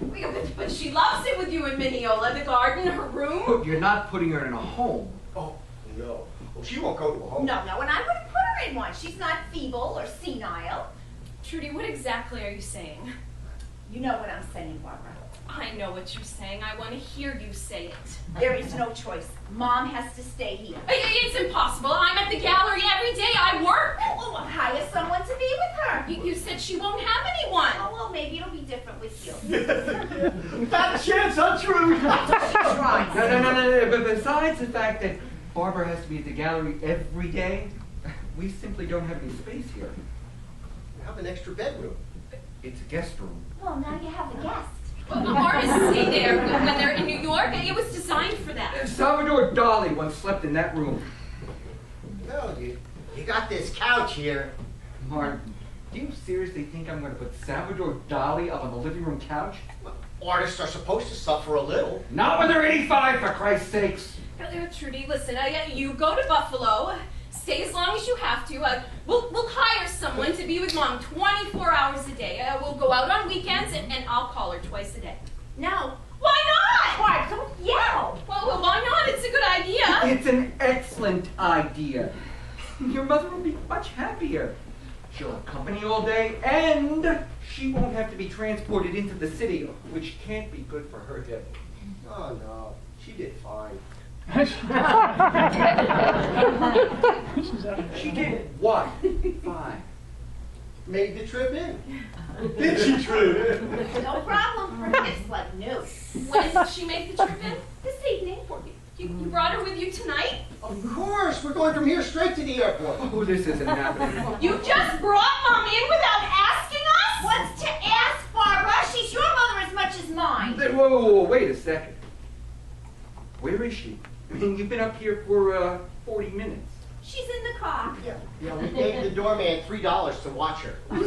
Speaker 3: But she loves it with you and Mineola, the garden, her room.
Speaker 2: But you're not putting her in a home.
Speaker 5: Oh, no. Well, she won't go to a home.
Speaker 4: No, and I wouldn't put her in one. She's not feeble or senile.
Speaker 3: Trudy, what exactly are you saying?
Speaker 4: You know what I'm saying, Barbara.
Speaker 3: I know what you're saying. I want to hear you say it.
Speaker 4: There is no choice. Mom has to stay here.
Speaker 3: It's impossible. I'm at the gallery every day. I work.
Speaker 4: Well, hire someone to be with her.
Speaker 3: You said she won't have anyone.
Speaker 4: Oh, well, maybe it'll be different with you.
Speaker 5: Not a chance, untrue.
Speaker 4: Try.
Speaker 2: No. But besides the fact that Barbara has to be at the gallery every day, we simply don't have any space here.
Speaker 5: We have an extra bedroom.
Speaker 2: It's a guest room.
Speaker 4: Well, now you have a guest.
Speaker 3: Well, artists stay there when they're in New York. It was designed for that.
Speaker 2: Salvador Dali once slept in that room.
Speaker 5: No, you got this couch here.
Speaker 2: Martin, do you seriously think I'm going to put Salvador Dali up on the living room couch?
Speaker 5: Artists are supposed to suffer a little.
Speaker 2: Not when they're 85, for Christ's sakes!
Speaker 3: Trudy, listen, you go to Buffalo, stay as long as you have to. We'll hire someone to be with Mom 24 hours a day. We'll go out on weekends, and I'll call her twice a day.
Speaker 4: No.
Speaker 3: Why not?
Speaker 4: Why? Don't yell.
Speaker 3: Well, why not? It's a good idea.
Speaker 2: It's an excellent idea. Your mother will be much happier. She'll have company all day, and she won't have to be transported into the city, which can't be good for her hip.
Speaker 5: Oh, no. She did fine.
Speaker 2: She did what? Fine.
Speaker 5: made the trip in. Did she, Trudy?
Speaker 4: No problem, her hips like new.
Speaker 3: When did she make the trip in? This evening. You brought her with you tonight?
Speaker 5: Of course, we're going from here straight to the airport.
Speaker 2: Oh, this isn't happening.
Speaker 3: You just brought Mom in without asking us?
Speaker 4: What's to ask, Barbara? She's your mother as much as mine.
Speaker 2: Whoa, wait a second. Where is she? I mean, you've been up here for 40 minutes.
Speaker 4: She's in the car.
Speaker 5: Yeah, we gave the doorman $3 to watch her.
Speaker 3: You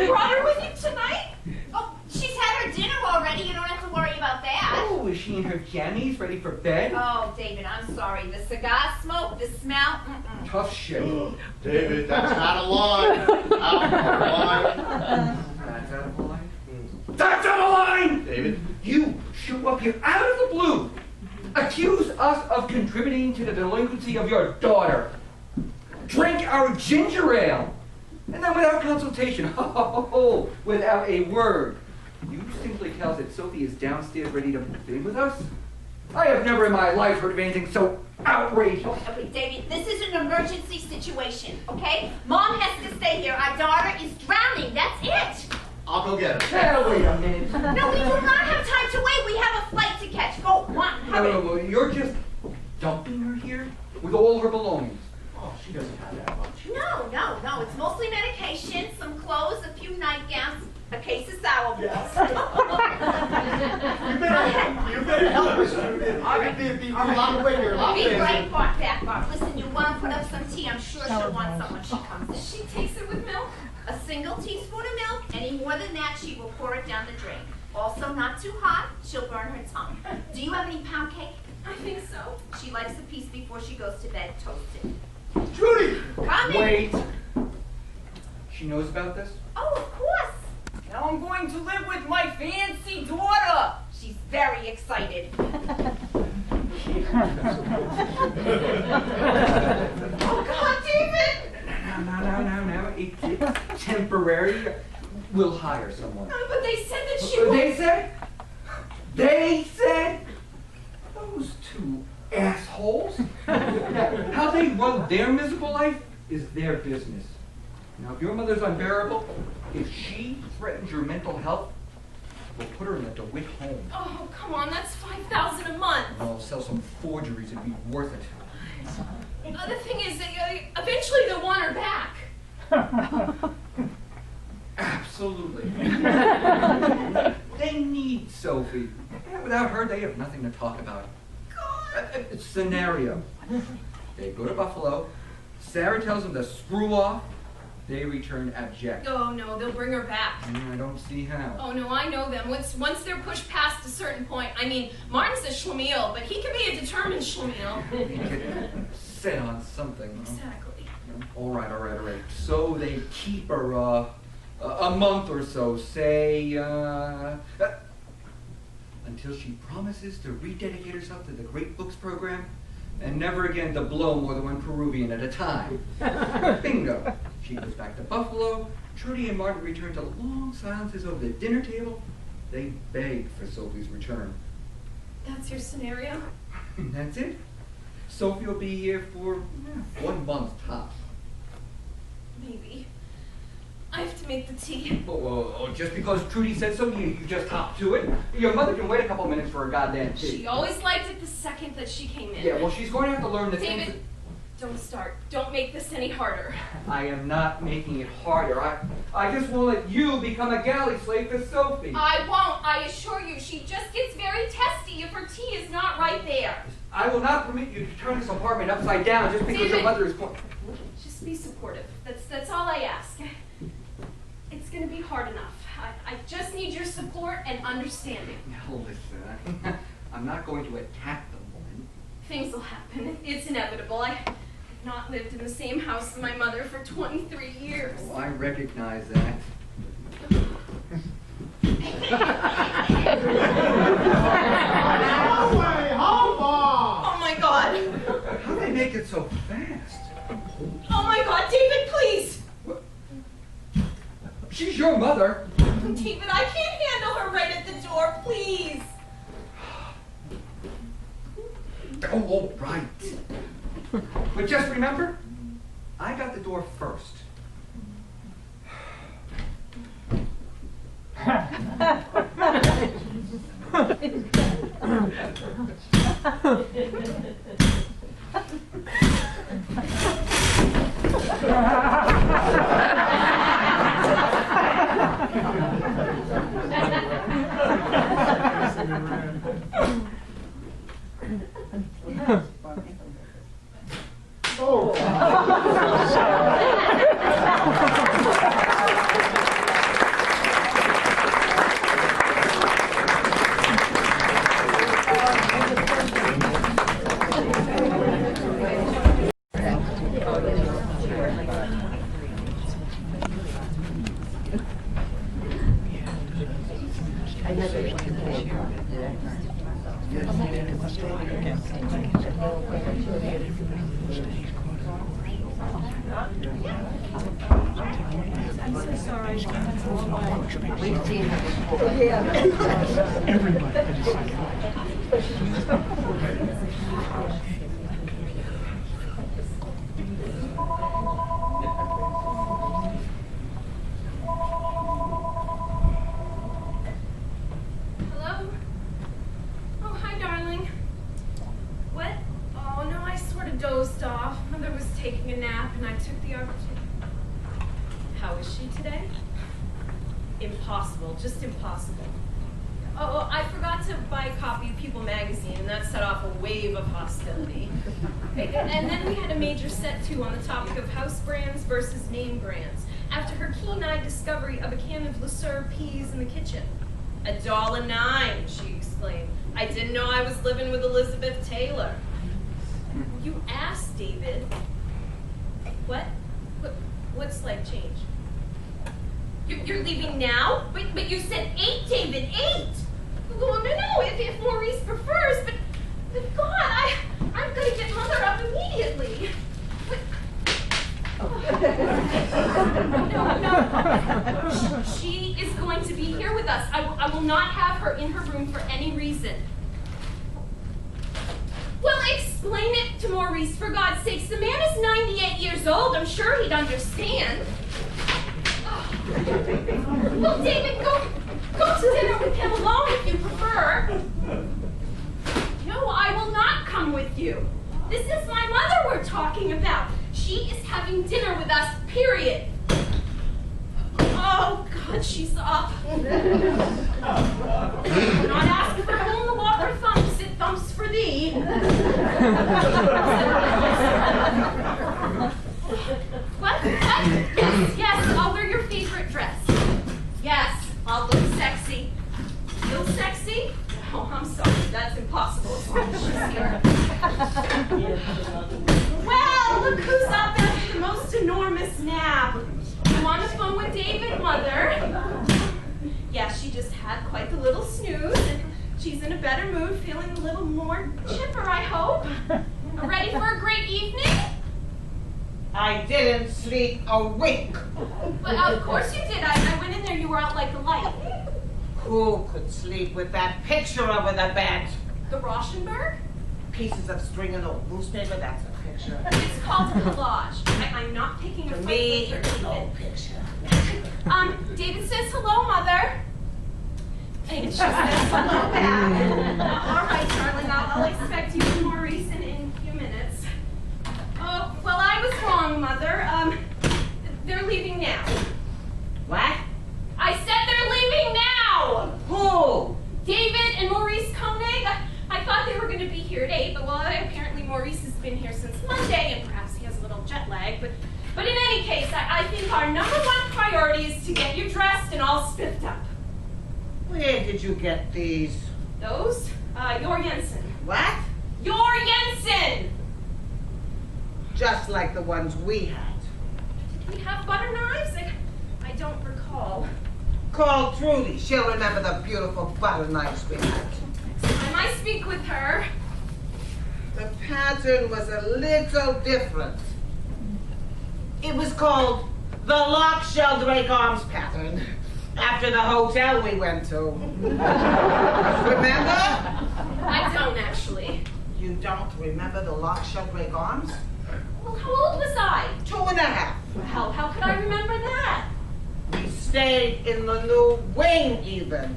Speaker 3: brought her with you tonight?
Speaker 4: Oh, she's had her dinner already. You don't have to worry about that.
Speaker 2: Oh, is she in her jammies, ready for bed?
Speaker 4: Oh, David, I'm sorry. The cigar smoke, the smell, mm-mm.
Speaker 2: Tough shit.
Speaker 5: David, that's out of line. Out of line.
Speaker 2: That's out of line? That's out of line!
Speaker 5: David?
Speaker 2: You show up here out of the blue, accuse us of contributing to the delinquency of your daughter, drink our ginger ale, and then without consultation, without a word, you simply tell us that Sophie is downstairs ready to move in with us? I have never in my life heard of anything so outrageous.
Speaker 4: Okay, David, this is an emergency situation, okay? Mom has to stay here. Our daughter is drowning. That's it.
Speaker 5: I'll go get her.
Speaker 2: Now, wait a minute.
Speaker 4: No, we do not have time to wait. We have a flight to catch. Go, on, hurry.
Speaker 2: No, you're just dumping her here with all her belongings.
Speaker 5: Oh, she doesn't have that much.
Speaker 4: No. It's mostly medication, some clothes, a few nightgowns, a case of sour balls.
Speaker 5: You better help us, Trudy. It'd be a lot of weight here, a lot of
Speaker 4: Be
Speaker 5: things.
Speaker 4: right back, Bob. Listen, you want to put up some tea? I'm sure she'll want some when she comes in.
Speaker 3: She takes it with milk?
Speaker 4: A single teaspoon of milk. Any more than that, she will pour it down the drain. Also, not too hot. She'll burn her tongue. Do you have any pound cake?
Speaker 3: I think so.
Speaker 4: She likes a piece before she goes to bed, toasted.
Speaker 5: Trudy!
Speaker 4: Come in.
Speaker 2: Wait. She knows about this?
Speaker 4: Oh, of course. Now I'm going to live with my fancy daughter. She's very excited. Oh, God, David!
Speaker 2: No. It's temporary. We'll hire someone.
Speaker 3: But they said that she was...
Speaker 2: They said? They said? Those two assholes. How they run their miserable life is their business. Now, if your mother's unbearable, if she threatens your mental health, we'll put her in a DeWitt home.
Speaker 3: Oh, come on, that's $5,000 a month.
Speaker 2: I'll sell some forgeries. It'd be worth it.
Speaker 3: The thing is, eventually they'll want her back.
Speaker 2: Absolutely. They need Sophie. Without her, they have nothing to talk about. Scenario. They go to Buffalo. Sarah tells them to screw off. They return abject.
Speaker 3: Oh, no, they'll bring her back.
Speaker 2: I don't see how.
Speaker 3: Oh, no, I know them. Once they're pushed past a certain point, I mean, Martin's a schlemiel, but he can be a determined schlemiel.
Speaker 2: They get set on something.
Speaker 3: Exactly.
Speaker 2: All right. So they keep her a month or so, say, until she promises to rededicate herself to the Great Books program and never again to blow more than one Peruvian at a time. Bingo. She goes back to Buffalo. Trudy and Martin return to long silences over the dinner table. They beg for Sophie's return.
Speaker 3: That's your scenario?
Speaker 2: And that's it. Sophie will be here for 1 month tops.
Speaker 3: Maybe. I have to make the tea.
Speaker 2: Oh, just because Trudy said so, you just hop to it? Your mother can wait a couple minutes for her goddamn tea.
Speaker 3: She always liked it the second that she came in.
Speaker 2: Yeah, well, she's going to have to learn the
Speaker 3: David,
Speaker 2: things.
Speaker 3: don't start. Don't make this any harder.
Speaker 2: I am not making it harder. I just won't let you become a galley slave for Sophie.
Speaker 3: I won't, I assure you. She just gets very testy if her tea is not right there.
Speaker 2: I will not permit you to turn this apartment upside down just because your
Speaker 3: David,
Speaker 2: mother is going.
Speaker 3: Just be supportive. That's all I ask. It's gonna be hard enough. I just need your support and understanding.
Speaker 2: Now listen, I'm not going to attack the woman.
Speaker 3: Things will happen. It's inevitable. I've not lived in the same house as my mother for 23 years.
Speaker 2: Oh, I recognize that.
Speaker 3: Oh my God!
Speaker 2: How do they make it so fast?
Speaker 3: Oh my God, David, please!
Speaker 2: She's your mother.
Speaker 3: David, I can't handle her right at the door, please!
Speaker 2: Oh, all right. But just remember, I got the door first.
Speaker 3: Hello? Oh, hi, darling. What? Oh, no, I sort of dozed off. Mother was taking a nap, and I took the opportunity. How is she today? Impossible, just impossible. Oh, I forgot to buy a copy of People magazine, and that set off a wave of hostility. And then we had a major set, too, on the topic of house brands versus name brands, after her keen-eyed discovery of a can of Le Sueur peas in the kitchen. $1.09, she exclaimed. I didn't know I was living with Elizabeth Taylor. You asked, David. What? What's like change? You're leaving now? But you said 8, David, 8! Well, no, if Maurice prefers, but God, I'm gonna get Mother up immediately. No. She is going to be here with us. I will not have her in her room for any reason. Well, explain it to Maurice, for God's sakes. The man is 98 years old. I'm sure he'd understand. Well, David, go to dinner with him alone if you prefer. No, I will not come with you. This is my mother we're talking about. She is having dinner with us, period. Oh, God, she's up. Not asking for whom the walker thumps, it thumps for thee. What? Yes, I'll wear your favorite dress. Yes, I'll look sexy. Feel sexy? Oh, I'm sorry, that's impossible as long as she's here. Well, look who's up after the most enormous nap. You on the phone with David, Mother? Yeah, she just had quite the little snooze, and she's in a better mood, feeling a little more chipper, I hope. Ready for a great evening?
Speaker 6: I didn't sleep a wink.
Speaker 3: But of course you did. I went in there, you were out like a light.
Speaker 6: Who could sleep with that picture over the bed?
Speaker 3: The Rauschenberg?
Speaker 6: Pieces of string and old newspaper, that's a picture.
Speaker 3: It's called a collage. I'm not taking a
Speaker 6: To
Speaker 3: fight
Speaker 6: me,
Speaker 3: with her,
Speaker 6: it's no
Speaker 3: David.
Speaker 6: picture.
Speaker 3: David says hello, Mother. And she says hello back. All right, darling, I'll expect you and Maurice in a few minutes. Oh, well, I was wrong, Mother. They're leaving now.
Speaker 6: What?
Speaker 3: I said they're leaving now!
Speaker 6: Who?
Speaker 3: David and Maurice Koenig. I thought they were going to be here at 8, but well, apparently Maurice has been here since Monday, and perhaps he has a little jet lag. But in any case, I think our #1 priority is to get you dressed and all spiffed up.
Speaker 6: Where did you get these?
Speaker 3: Those? Your Jensen.
Speaker 6: What?
Speaker 3: Your Jensen!
Speaker 6: Just like the ones we had.
Speaker 3: Did we have butter knives? I don't recall.
Speaker 6: Call Trudy. She'll remember the beautiful butter knives we had.
Speaker 3: Next time I speak with her.
Speaker 6: The pattern was a little different. It was called the Lock Sheldrake Arms pattern, after the hotel we went to. Remember?
Speaker 3: I don't actually.
Speaker 6: You don't remember the Lock Sheldrake Arms?
Speaker 3: Well, how old was I?
Speaker 6: 2.5.
Speaker 3: Well, how could I remember that?
Speaker 6: We stayed in the new wing even.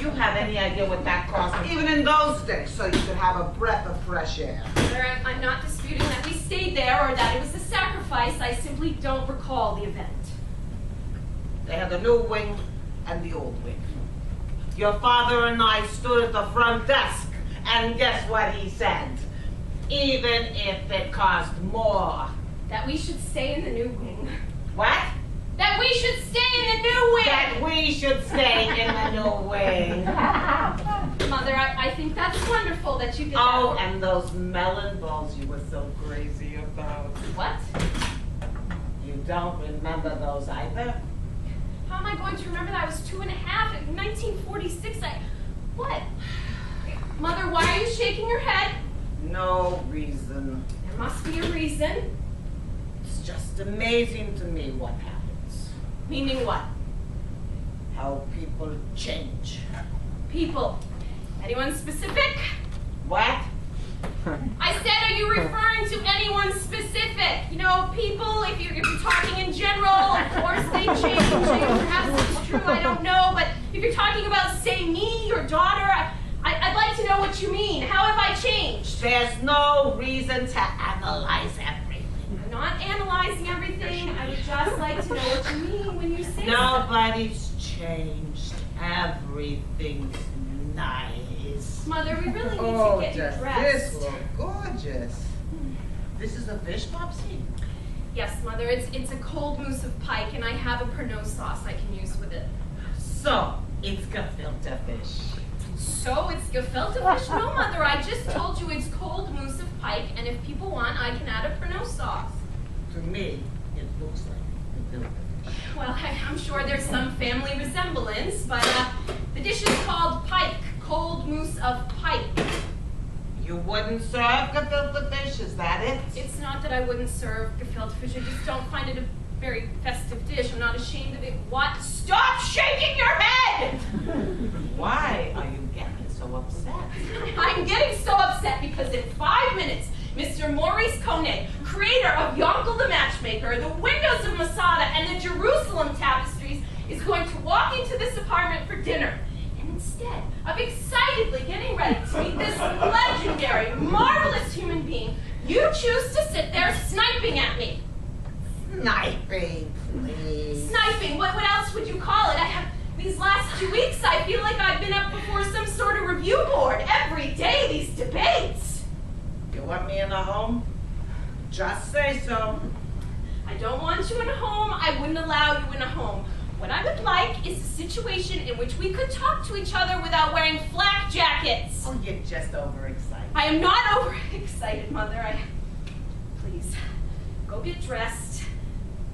Speaker 6: You have any idea what that cost, even in those days, so you could have a breath of fresh air?
Speaker 3: Mother, I'm not disputing that we stayed there or that it was a sacrifice. I simply don't recall the event.
Speaker 6: They had the new wing and the old wing. Your father and I stood at the front desk, and guess what he said? Even if it cost more.
Speaker 3: That we should stay in the new wing.
Speaker 6: What?
Speaker 3: That we should stay in the new wing!
Speaker 6: That we should stay in the new wing.
Speaker 3: Mother, I think that's wonderful that you did
Speaker 6: Oh,
Speaker 3: that.
Speaker 6: and those melon balls you were so crazy about.
Speaker 3: What?
Speaker 6: You don't remember those either?
Speaker 3: How am I going to remember that? I was 2 and a half in 1946. What? Mother, why are you shaking your head?
Speaker 6: No reason.
Speaker 3: There must be a reason.
Speaker 6: It's just amazing to me what happens.
Speaker 3: Meaning what?
Speaker 6: How people change.
Speaker 3: People. Anyone specific?
Speaker 6: What?
Speaker 3: I said, are you referring to anyone specific? You know, people, if you're talking in general, of course they change. Perhaps it's true, I don't know. But if you're talking about, say, me, your daughter, I'd like to know what you mean. How have I changed?
Speaker 6: There's no reason to analyze everything.
Speaker 3: I'm not analyzing everything. I would just like to know what you mean when you say
Speaker 6: Nobody's changed. Everything's nice.
Speaker 3: Mother, we really need to get you dressed.
Speaker 6: this look gorgeous. This is a fish, Popsy?
Speaker 3: Yes, Mother, it's a cold mousse of pike, and I have a Pernod sauce I can use with it.
Speaker 6: So, it's gefilte fish.
Speaker 3: So it's gefilte fish? No, Mother, I just told you it's cold mousse of pike, and if people want, I can add a Pernod sauce.
Speaker 6: To me, it looks like gefilte fish.
Speaker 3: Well, I'm sure there's some family resemblance, but the dish is called pike, cold mousse of pike.
Speaker 6: You wouldn't serve gefilte fish, is that it?
Speaker 3: It's not that I wouldn't serve gefilte fish, I just don't find it a very festive dish. I'm not ashamed of it. What? Stop shaking your head!
Speaker 6: Why are you getting so upset?
Speaker 3: I'm getting so upset because in 5 minutes, Mr. Maurice Koenig, creator of Yonkel the Matchmaker, the Windows of Masada, and the Jerusalem Tapestries, is going to walk into this apartment for dinner. And instead of excitedly getting ready to meet this legendary, marvelous human being, you choose to sit there sniping at me.
Speaker 6: Sniping, please.
Speaker 3: Sniping? What else would you call it? These last 2 weeks, I feel like I've been up before some sort of review board. Every day, these debates.
Speaker 6: You want me in a home? Just say so.
Speaker 3: I don't want you in a home. I wouldn't allow you in a home. What I would like is a situation in which we could talk to each other without wearing flak jackets.
Speaker 6: Oh, you're just overexcited.
Speaker 3: I am not overexcited, Mother. Please, go get dressed.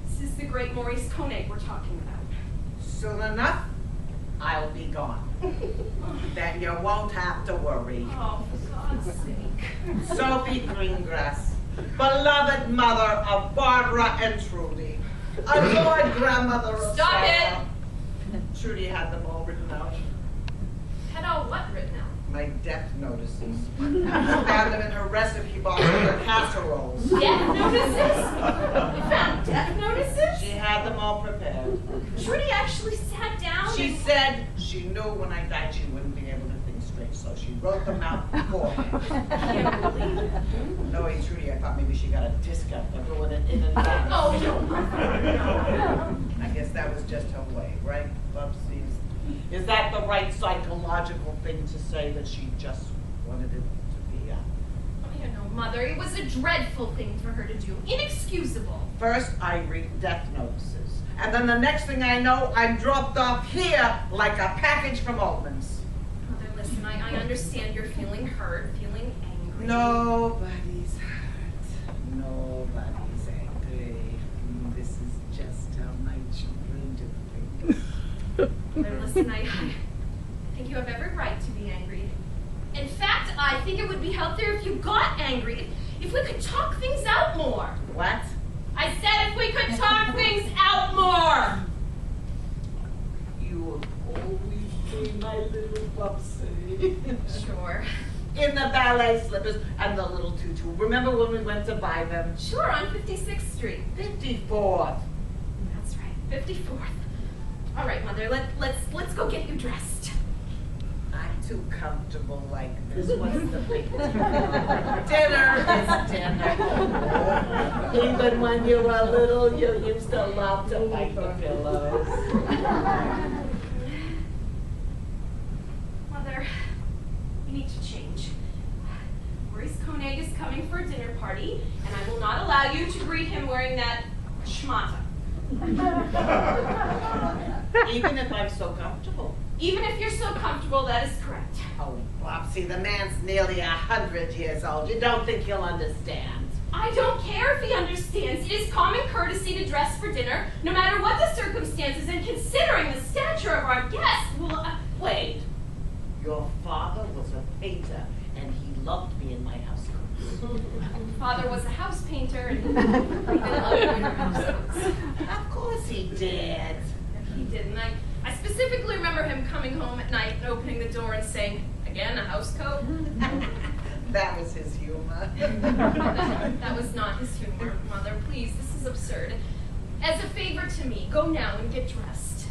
Speaker 3: This is the great Maurice Koenig we're talking about.
Speaker 6: Soon enough, I'll be gone. Then you won't have to worry.
Speaker 3: Oh, for God's sake.
Speaker 6: Sophie Greengrass, beloved mother of Barbara and Trudy, adored grandmother of
Speaker 3: Stop
Speaker 6: Sarah. Trudy had them all written out.
Speaker 3: Had all what written out?
Speaker 6: My death notices. Found them in her recipe box for her casseroles.
Speaker 3: Death notices? You found death notices?
Speaker 6: She had them all prepared.
Speaker 3: Trudy actually sat down
Speaker 6: She
Speaker 3: and...
Speaker 6: said she knew when I died she wouldn't be able to think straight, so she wrote them out beforehand.
Speaker 3: I can't believe it.
Speaker 6: No, hey, Trudy, I thought maybe she got a discount for doing it in advance.
Speaker 3: Oh, no.
Speaker 6: I guess that was just her way, right, Bubsies? Is that the right psychological thing to say, that she just wanted it to be?
Speaker 3: You know, Mother, it was a dreadful thing for her to do. Inexcusable.
Speaker 6: First, I read death notices, and then the next thing I know, I'm dropped off here like a package from Altman's.
Speaker 3: Mother, listen, I understand you're feeling hurt, feeling angry.
Speaker 6: Nobody's hurt. Nobody's angry. This is just how my children do things.
Speaker 3: Mother, listen, I think you have every right to be angry. In fact, I think it would be healthier if you got angry. If we could talk things out more.
Speaker 6: What?
Speaker 3: I said if we could talk things out more.
Speaker 6: You will always be my little Bubsy.
Speaker 3: Sure.
Speaker 6: In the ballet slippers and the little tutu. Remember when we went to buy them?
Speaker 3: Sure, on 56th Street.
Speaker 6: 54th.
Speaker 3: That's right, 54th. All right, Mother, let's go get you dressed.
Speaker 6: I'm too comfortable like this. What's the big deal? Dinner is dinner. Even when you were little, you used to love to fight the pillows.
Speaker 3: Mother, you need to change. Maurice Koenig is coming for a dinner party, and I will not allow you to greet him wearing that schmata.
Speaker 6: Even if I'm so comfortable.
Speaker 3: Even if you're so comfortable, that is correct.
Speaker 6: Oh, Flopsy, the man's nearly 100 years old. You don't think he'll understand?
Speaker 3: I don't care if he understands. It is common courtesy to dress for dinner, no matter what the circumstances, and considering the stature of our guests, well,
Speaker 6: Wait. Your father was a painter, and he loved me in my house coats.
Speaker 3: Father was a house painter, and we didn't love you in our house coats.
Speaker 6: Of course he did.
Speaker 3: He didn't. I specifically remember him coming home at night and opening the door and saying, "Again, a house coat?"
Speaker 6: That was his humor.
Speaker 3: That was not his humor, Mother. Please, this is absurd. As a favor to me, go now and get dressed.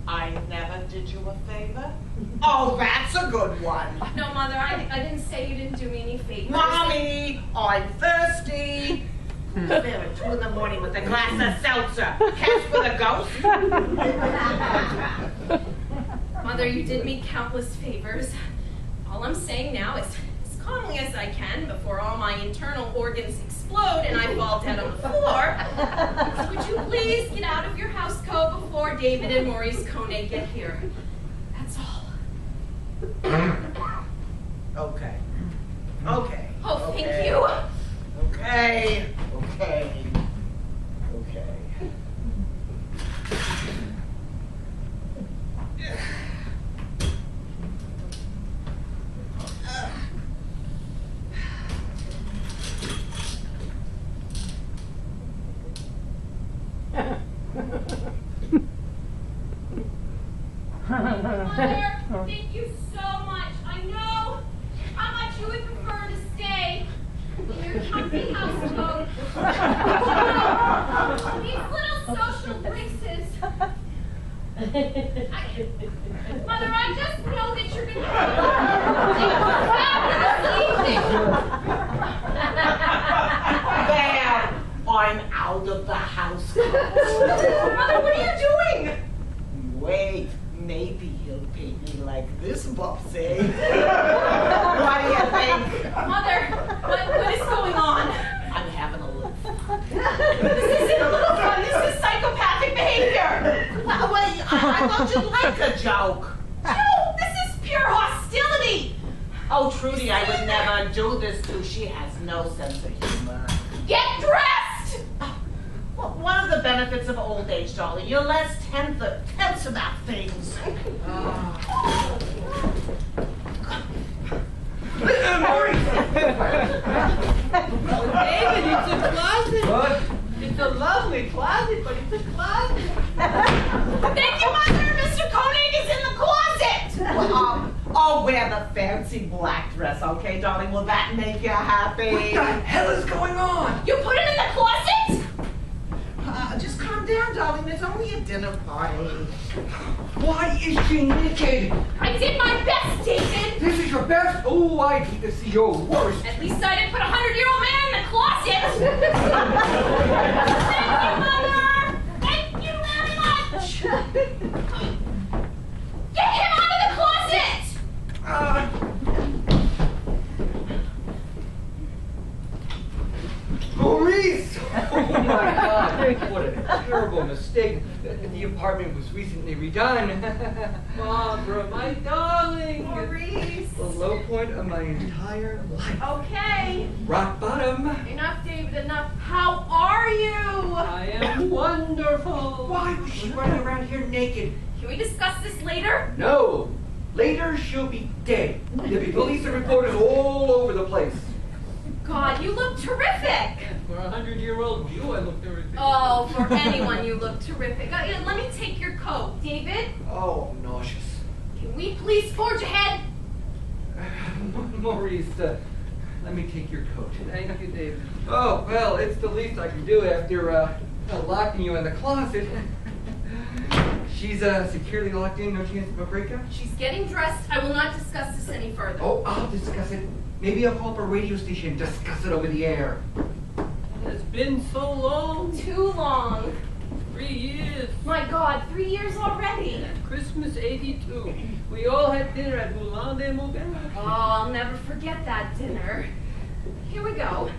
Speaker 6: I never did you a favor? Oh, that's a good one.
Speaker 3: No, Mother, I didn't say you didn't do me any favors.
Speaker 6: Mommy, I'm thirsty. Who's there at 2 in the morning with a glass of seltzer? Casper the ghost?
Speaker 3: Mother, you did me countless favors. All I'm saying now is, as calmly as I can, before all my internal organs explode and I fall dead on the floor, would you please get out of your house coat before David and Maurice Koenig get here? That's all.
Speaker 6: Okay. Okay.
Speaker 3: Oh,
Speaker 6: okay.
Speaker 3: thank you.
Speaker 6: Okay. Okay. Okay.
Speaker 3: Mother, thank you so much. I know how much you would prefer to stay in your comfy house coat. These little social graces. Mother, I just know that you're going to have a fabulous evening.
Speaker 6: There, I'm out of the house.
Speaker 3: Mother, what are you doing?
Speaker 6: Wait, maybe he'll paint me like this, Bubsy. What do you think?
Speaker 3: Mother, what is going on?
Speaker 6: I'm having a little fun.
Speaker 3: This isn't a little fun. This is psychopathic behavior.
Speaker 6: Wait, I thought you'd like a joke.
Speaker 3: No, this is pure hostility.
Speaker 6: Oh, Trudy, I would never do this to. She has no sense of humor.
Speaker 3: Get dressed.
Speaker 6: Well, one of the benefits of old age, darling, you're less tense about things.
Speaker 7: David, it's a closet.
Speaker 2: What?
Speaker 7: It's a lovely closet, but it's a closet.
Speaker 3: Thank you, Mother. Mr. Koenig is in the closet.
Speaker 6: Well, I'll wear the fancy black dress, okay, darling? Will that make you happy?
Speaker 2: What the hell is going on?
Speaker 3: You put him in the closet?
Speaker 6: Just calm down, darling. It's only a dinner party.
Speaker 2: Why is she naked?
Speaker 3: I did my best, David.
Speaker 2: This is your best? Oh, I'd hate to see your worst.
Speaker 3: At least I didn't put a 100-year-old man in the closet. Thank you, Mother. Thank you very much. Get him out of the closet.
Speaker 2: Maurice! Oh my God, what a terrible mistake. The apartment was recently redone.
Speaker 7: Barbara, my darling.
Speaker 3: Maurice.
Speaker 2: The low point of my entire life.
Speaker 3: Okay.
Speaker 2: Rock bottom.
Speaker 3: Enough, David, enough. How are you?
Speaker 7: I am wonderful.
Speaker 2: Why was she running around here naked?
Speaker 3: Can we discuss this later?
Speaker 2: No. Later she'll be dead. There'll be police and reporters all over the place.
Speaker 3: God, you look terrific.
Speaker 7: For a 100-year-old you, I look terrific.
Speaker 3: Oh, for anyone, you look terrific. Yeah, let me take your coat. David,
Speaker 2: Oh, nauseous.
Speaker 3: can we please forge ahead?
Speaker 2: Maurice, let me take your coat.
Speaker 7: Thank you, David.
Speaker 2: Oh, well, it's the least I can do after locking you in the closet. She's securely locked in, no chance of a breakout?
Speaker 3: She's getting dressed. I will not discuss this any further.
Speaker 2: Oh, I'll discuss it. Maybe I'll call up a radio station and discuss it over the air.
Speaker 7: It has been so long.
Speaker 3: Too long.
Speaker 7: 3 years.
Speaker 3: My God, 3 years already.
Speaker 7: Christmas '82. We all had dinner at Moulin de Montbert.
Speaker 3: Oh, I'll never forget that dinner. Here we go.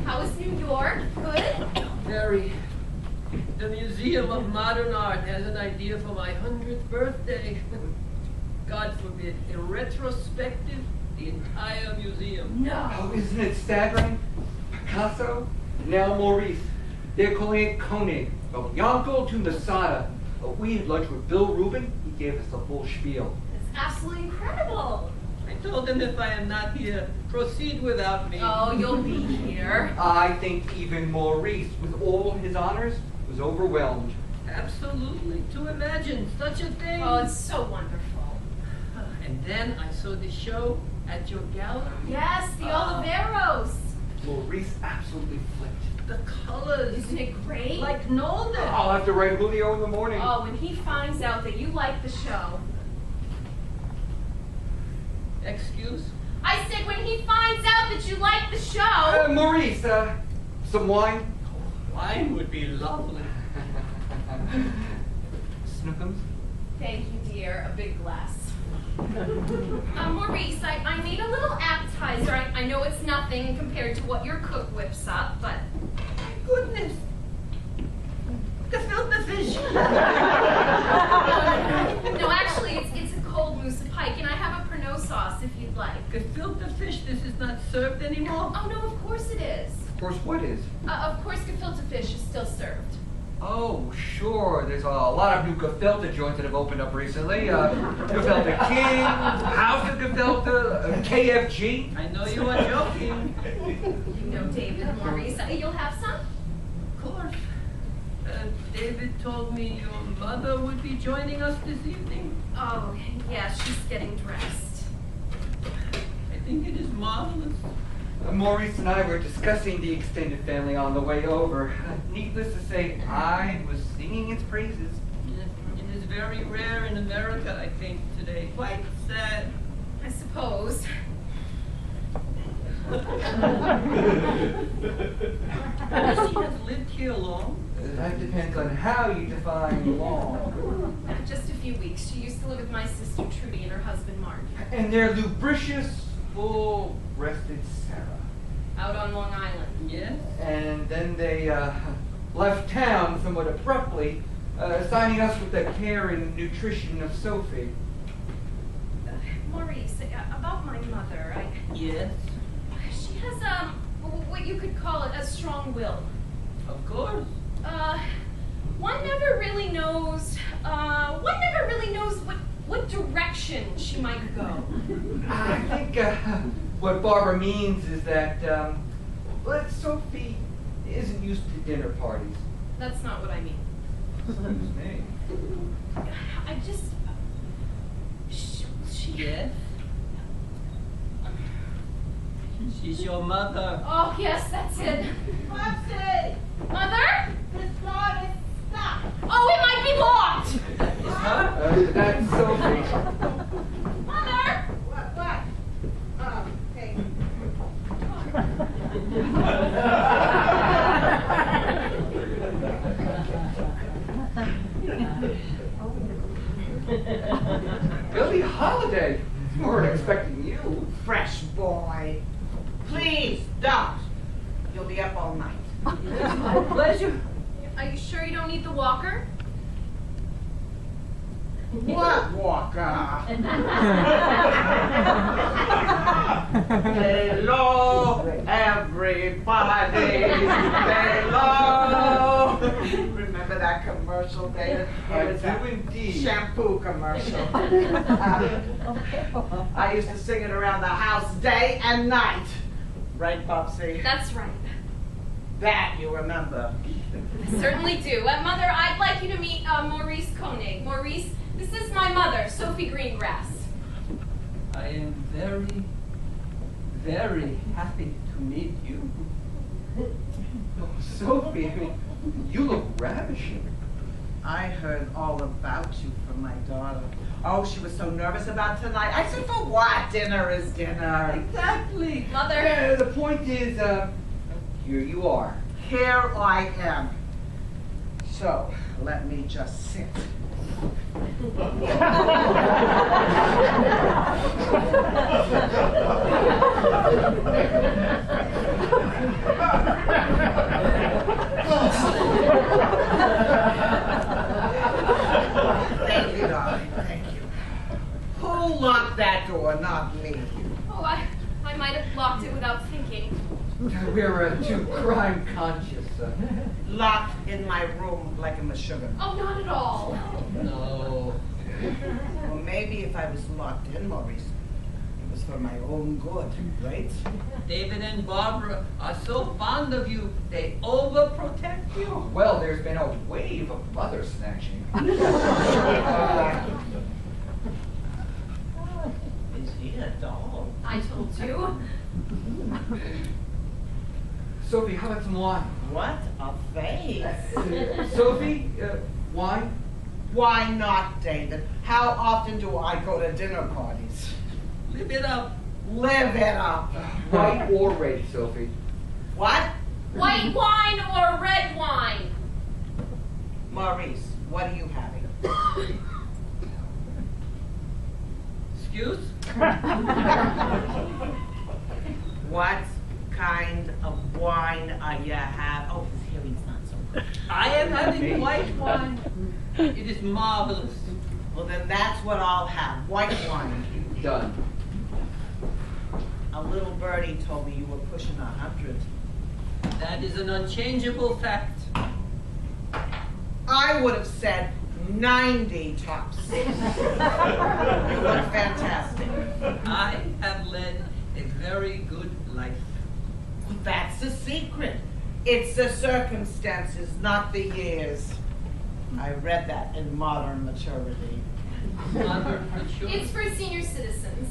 Speaker 3: How was New York? Good?
Speaker 7: Very. The Museum of Modern Art has an idea for my 100th birthday. God forbid, a retrospective, the entire museum.
Speaker 3: No.
Speaker 2: Oh, isn't it staggering? Picasso, now Maurice. They're calling it Koenig, from Yankel to Masada. We had lunch with Bill Rubin. He gave us the whole spiel.
Speaker 3: It's absolutely incredible.
Speaker 7: I told him if I am not here, proceed without me.
Speaker 3: Oh, you'll be here.
Speaker 2: I think even Maurice, with all his honors, was overwhelmed.
Speaker 7: Absolutely. To imagine such a thing.
Speaker 3: Oh, it's so wonderful.
Speaker 7: And then I saw the show at your gallery.
Speaker 3: Yes, the Oliveros.
Speaker 2: Maurice absolutely flipped.
Speaker 7: The colors.
Speaker 3: Isn't it great?
Speaker 7: Like Nolden.
Speaker 2: I'll have to write Julio in the morning.
Speaker 3: Oh, when he finds out that you like the show.
Speaker 7: Excuse?
Speaker 3: I said when he finds out that you like the show.
Speaker 2: Maurice, some wine?
Speaker 7: Wine would be lovely.
Speaker 2: Snookums?
Speaker 3: Thank you, dear. A big glass. Maurice, I made a little appetizer. I know it's nothing compared to what your cook whips up, but...
Speaker 6: Goodness. Gefilte fish.
Speaker 3: No, actually, it's a cold mousse of pike, and I have a Pernod sauce if you'd like.
Speaker 7: Gefilte fish, this is not served anymore?
Speaker 3: Oh, no, of course it is.
Speaker 2: Of course, what is?
Speaker 3: Of course, gefilte fish is still served.
Speaker 2: Oh, sure. There's a lot of new gefilte joints that have opened up recently. Gefilte King, House of Gefilte, KFG.
Speaker 7: I know you are joking.
Speaker 3: You know, David, Maurice, you'll have some?
Speaker 7: Of course. David told me your mother would be joining us this evening.
Speaker 3: Oh, yeah, she's getting dressed.
Speaker 7: I think it is marvelous.
Speaker 2: Maurice and I were discussing the extended family on the way over. Needless to say, I was singing its praises.
Speaker 7: It is very rare in America, I think, today. Quite sad.
Speaker 3: I suppose.
Speaker 7: She has lived here long.
Speaker 2: That depends on how you define long.
Speaker 3: Just a few weeks. She used to live with my sister Trudy and her husband Mark.
Speaker 2: And their lubricious, full-breasted Sarah.
Speaker 3: Out on Long Island.
Speaker 7: Yes?
Speaker 2: And then they left town somewhat abruptly, signing us with the care and nutrition of Sophie.
Speaker 3: Maurice, about my mother,
Speaker 7: Yes?
Speaker 3: she has, what you could call it, a strong will.
Speaker 7: Of course.
Speaker 3: One never really knows what direction she might go.
Speaker 2: I think what Barbara means is that Sophie isn't used to dinner parties.
Speaker 3: That's not what I mean.
Speaker 2: Excuse me.
Speaker 3: I just, she.
Speaker 7: Yes? She's your mother.
Speaker 3: Oh, yes, that's it.
Speaker 6: Popsy,
Speaker 3: Mother?
Speaker 6: this door is stuck.
Speaker 3: Oh, it might be locked.
Speaker 7: Huh?
Speaker 2: That's Sophie.
Speaker 3: Mother?
Speaker 6: What? Oh, hey.
Speaker 2: Billie Holiday. We weren't expecting you.
Speaker 6: Fresh boy. Please don't. You'll be up all night.
Speaker 7: My pleasure.
Speaker 3: Are you sure you don't need the walker?
Speaker 6: What walker? Hello, everybody. Hello. Remember that commercial, David?
Speaker 2: I
Speaker 6: It was
Speaker 2: do
Speaker 6: a
Speaker 2: indeed.
Speaker 6: shampoo commercial. I used to sing it around the house day and night. Right, Popsy?
Speaker 3: That's right.
Speaker 6: That you remember.
Speaker 3: I certainly do. Mother, I'd like you to meet Maurice Koenig. Maurice, This is my mother, Sophie Greengrass.
Speaker 7: I am very, very happy to meet you.
Speaker 2: Oh, Sophie, I mean, you look ravishing.
Speaker 6: I heard all about you from my daughter. Oh, she was so nervous about tonight. I said, for what? Dinner is dinner.
Speaker 7: Exactly.
Speaker 3: Mother.
Speaker 2: The point is, here you are.
Speaker 6: Here I am. So, let me just sit. Thank you, darling. Thank you. Who locked that door? Not me.
Speaker 3: Oh, I might have locked it without thinking.
Speaker 2: We're too crime conscious.
Speaker 6: Locked in my room like a sugar.
Speaker 3: Oh, not at all.
Speaker 7: No.
Speaker 6: Well, maybe if I was locked in, Maurice, it was for my own good, right?
Speaker 7: David and Barbara are so fond of you, they overprotect you.
Speaker 2: Well, there's been a wave of mother snatching.
Speaker 6: Is he a doll?
Speaker 3: I told you.
Speaker 2: Sophie, how about some wine?
Speaker 6: What a face.
Speaker 2: Sophie, wine?
Speaker 6: Why not, David? How often do I go to dinner parties?
Speaker 7: Live it up.
Speaker 6: Live it up.
Speaker 2: White or red, Sophie?
Speaker 6: What?
Speaker 3: White wine or red wine?
Speaker 6: Maurice, what are you having?
Speaker 7: Excuse?
Speaker 6: What kind of wine are you having? Oh, his hearing's not so good.
Speaker 7: I am having white wine. It is marvelous.
Speaker 6: Well, then that's what I'll have. White wine.
Speaker 2: Done.
Speaker 6: A little birdie told me you were pushing 100.
Speaker 7: That is an unchangeable fact.
Speaker 6: I would have said 90 tops. You look fantastic.
Speaker 7: I have led a very good life.
Speaker 6: That's the secret. It's the circumstances, not the years. I read that in Modern Maturity.
Speaker 7: Modern mature.
Speaker 3: It's for senior citizens.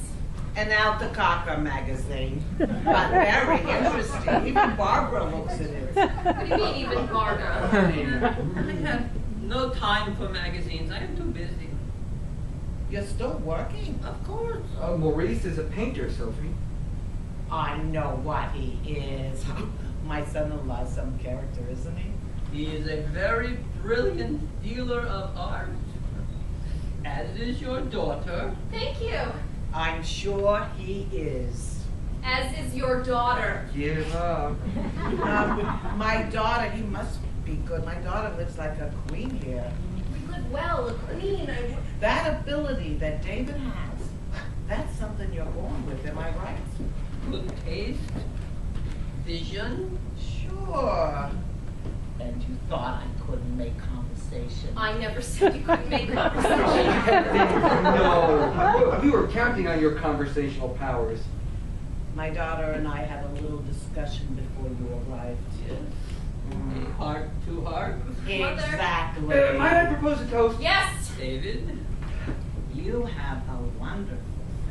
Speaker 6: And Out the Cocker magazine. But very interesting. Even Barbara looks at it.
Speaker 3: What do you mean, even Barbara?
Speaker 7: I have no time for magazines. I am too busy.
Speaker 6: You're still working?
Speaker 7: Of course.
Speaker 2: Maurice is a painter, Sophie.
Speaker 6: I know what he is. My son-in-law's some character, isn't he?
Speaker 7: He is a very brilliant dealer of art, as is your daughter.
Speaker 3: Thank you.
Speaker 6: I'm sure he is.
Speaker 3: As is your daughter.
Speaker 2: Give up.
Speaker 6: My daughter, he must be good. My daughter lives like a queen here.
Speaker 3: We live well, clean.
Speaker 6: That ability that David has, that's something you're born with, am I right?
Speaker 7: Good taste, vision.
Speaker 6: Sure. And you thought I couldn't make conversation.
Speaker 3: I never said you couldn't make conversation.
Speaker 2: No. We were counting on your conversational powers.
Speaker 6: My daughter and I had a little discussion before you arrived.
Speaker 7: Yes. A heart to heart.
Speaker 6: Exactly.
Speaker 2: Might I propose a toast?
Speaker 3: Yes.
Speaker 7: David.
Speaker 6: You have a wonderful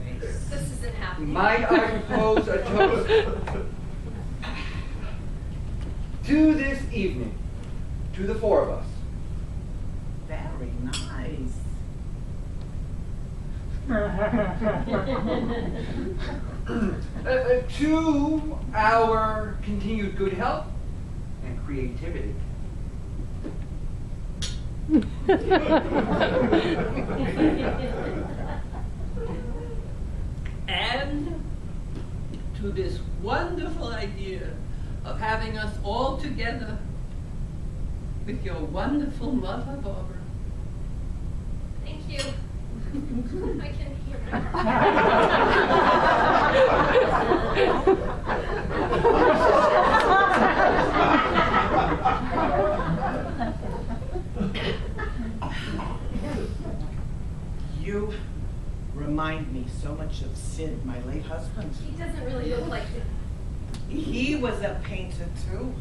Speaker 6: face.
Speaker 3: This isn't happening.
Speaker 2: Might I propose a toast to this evening, to the four of us?
Speaker 6: Very nice.
Speaker 2: To our continued good health and creativity.
Speaker 7: And to this wonderful idea of having us all together with your wonderful mother, Barbara.
Speaker 3: Thank you. I can hear
Speaker 6: You remind me so much of Sid, my late husband.
Speaker 3: He doesn't really look like it.
Speaker 6: He was a painter too.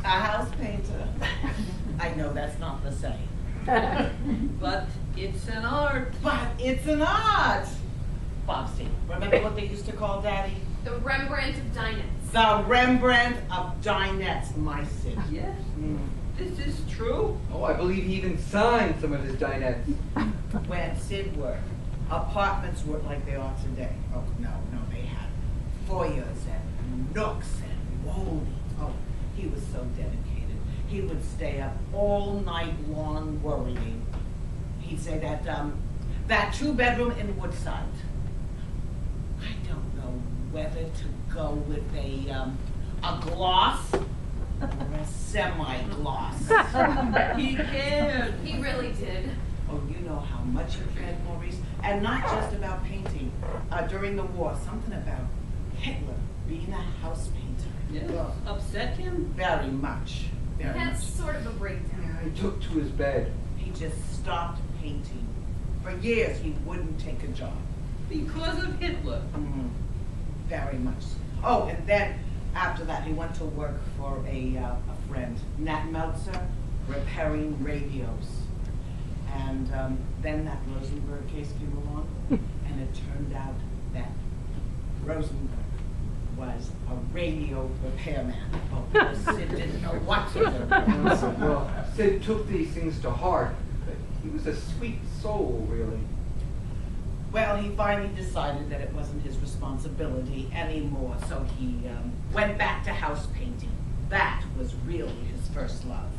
Speaker 6: A house painter. I know that's not the same.
Speaker 7: But It's an art.
Speaker 6: But it's an art. Bobsy, remember what they used to call Daddy?
Speaker 3: The Rembrandt of dinettes.
Speaker 6: The Rembrandt of dinettes, my Sid.
Speaker 7: Yes,
Speaker 6: Mm.
Speaker 7: this is true.
Speaker 2: Oh, I believe he even signed some of his dinettes.
Speaker 6: When Sid worked, apartments were like they are today. Oh, no, they had foyers and nooks and rollies. Oh, he was so dedicated. He would stay up all night long worrying. He'd say that two-bedroom in Woodside, I don't know whether to go with a gloss or a semi-gloss.
Speaker 7: He cared.
Speaker 3: He really did.
Speaker 6: Oh, you know how much he cared, Maurice. And not just about painting. During the war, something about Hitler being a house painter.
Speaker 7: Yes,
Speaker 6: Ugh,
Speaker 7: upset him.
Speaker 6: very much. Very
Speaker 3: That's
Speaker 6: much.
Speaker 3: sort of a breakdown.
Speaker 2: He took to his bed.
Speaker 6: He just stopped painting. For years, he wouldn't take a job.
Speaker 7: Because of Hitler.
Speaker 6: Very much. Oh, and then after that, he went to work for a friend, Nat Meltzer, repairing radios. And then that Rosenberg case came along, and it turned out that Rosenberg was a radio repairman. Oh, Sid didn't know what to do.
Speaker 2: Well, Sid took these things to heart, but he was a sweet soul, really.
Speaker 6: Well, he finally decided that it wasn't his responsibility anymore, so he went back to house painting. That was really his first love.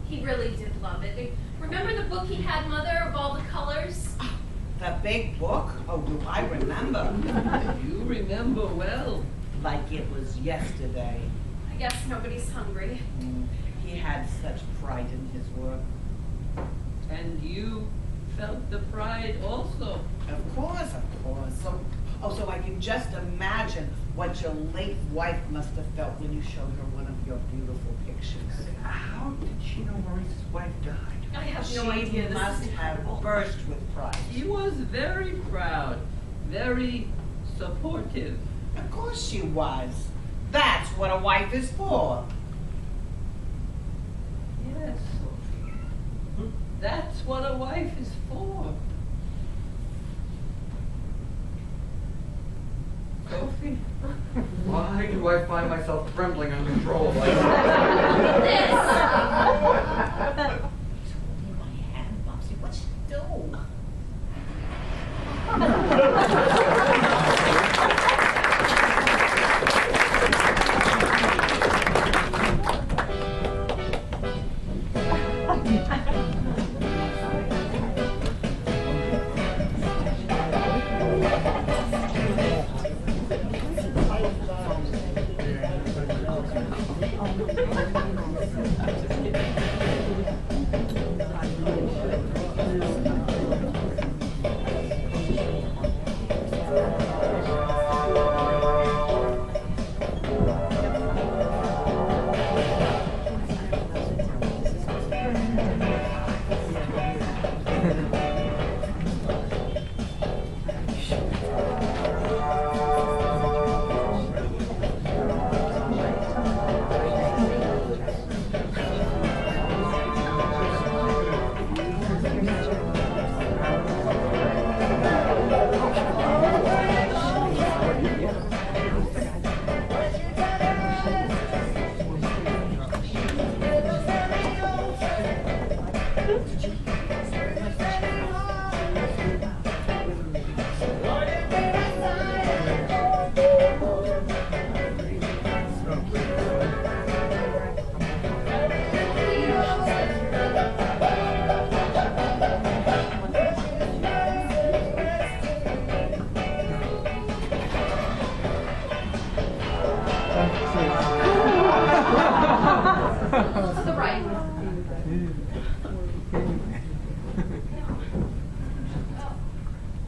Speaker 3: He really did love it. Remember the book he had, Mother, of all the colors?
Speaker 6: The big book? Oh, do I remember?
Speaker 7: You remember well.
Speaker 6: Like it was yesterday.
Speaker 3: I guess nobody's hungry.
Speaker 6: He had such pride in his work.
Speaker 7: And you felt the pride also.
Speaker 6: Of course. So I can just imagine what your late wife must have felt when you showed her one of your beautiful pictures.
Speaker 2: How did she know Maurice's wife died?
Speaker 3: I have
Speaker 6: She
Speaker 3: no idea. This
Speaker 6: must
Speaker 3: is
Speaker 6: have
Speaker 3: incredible.
Speaker 6: burst with pride.
Speaker 7: He was very proud, very supportive.
Speaker 6: Of course she was. That's what a wife is for.
Speaker 7: Yes, Sophie. That's what a wife is for. Sophie?
Speaker 2: Why do I find myself trembling uncontrollably?
Speaker 3: This!
Speaker 6: Holding my hand, Mopsy. What's she do?
Speaker 3: To the right.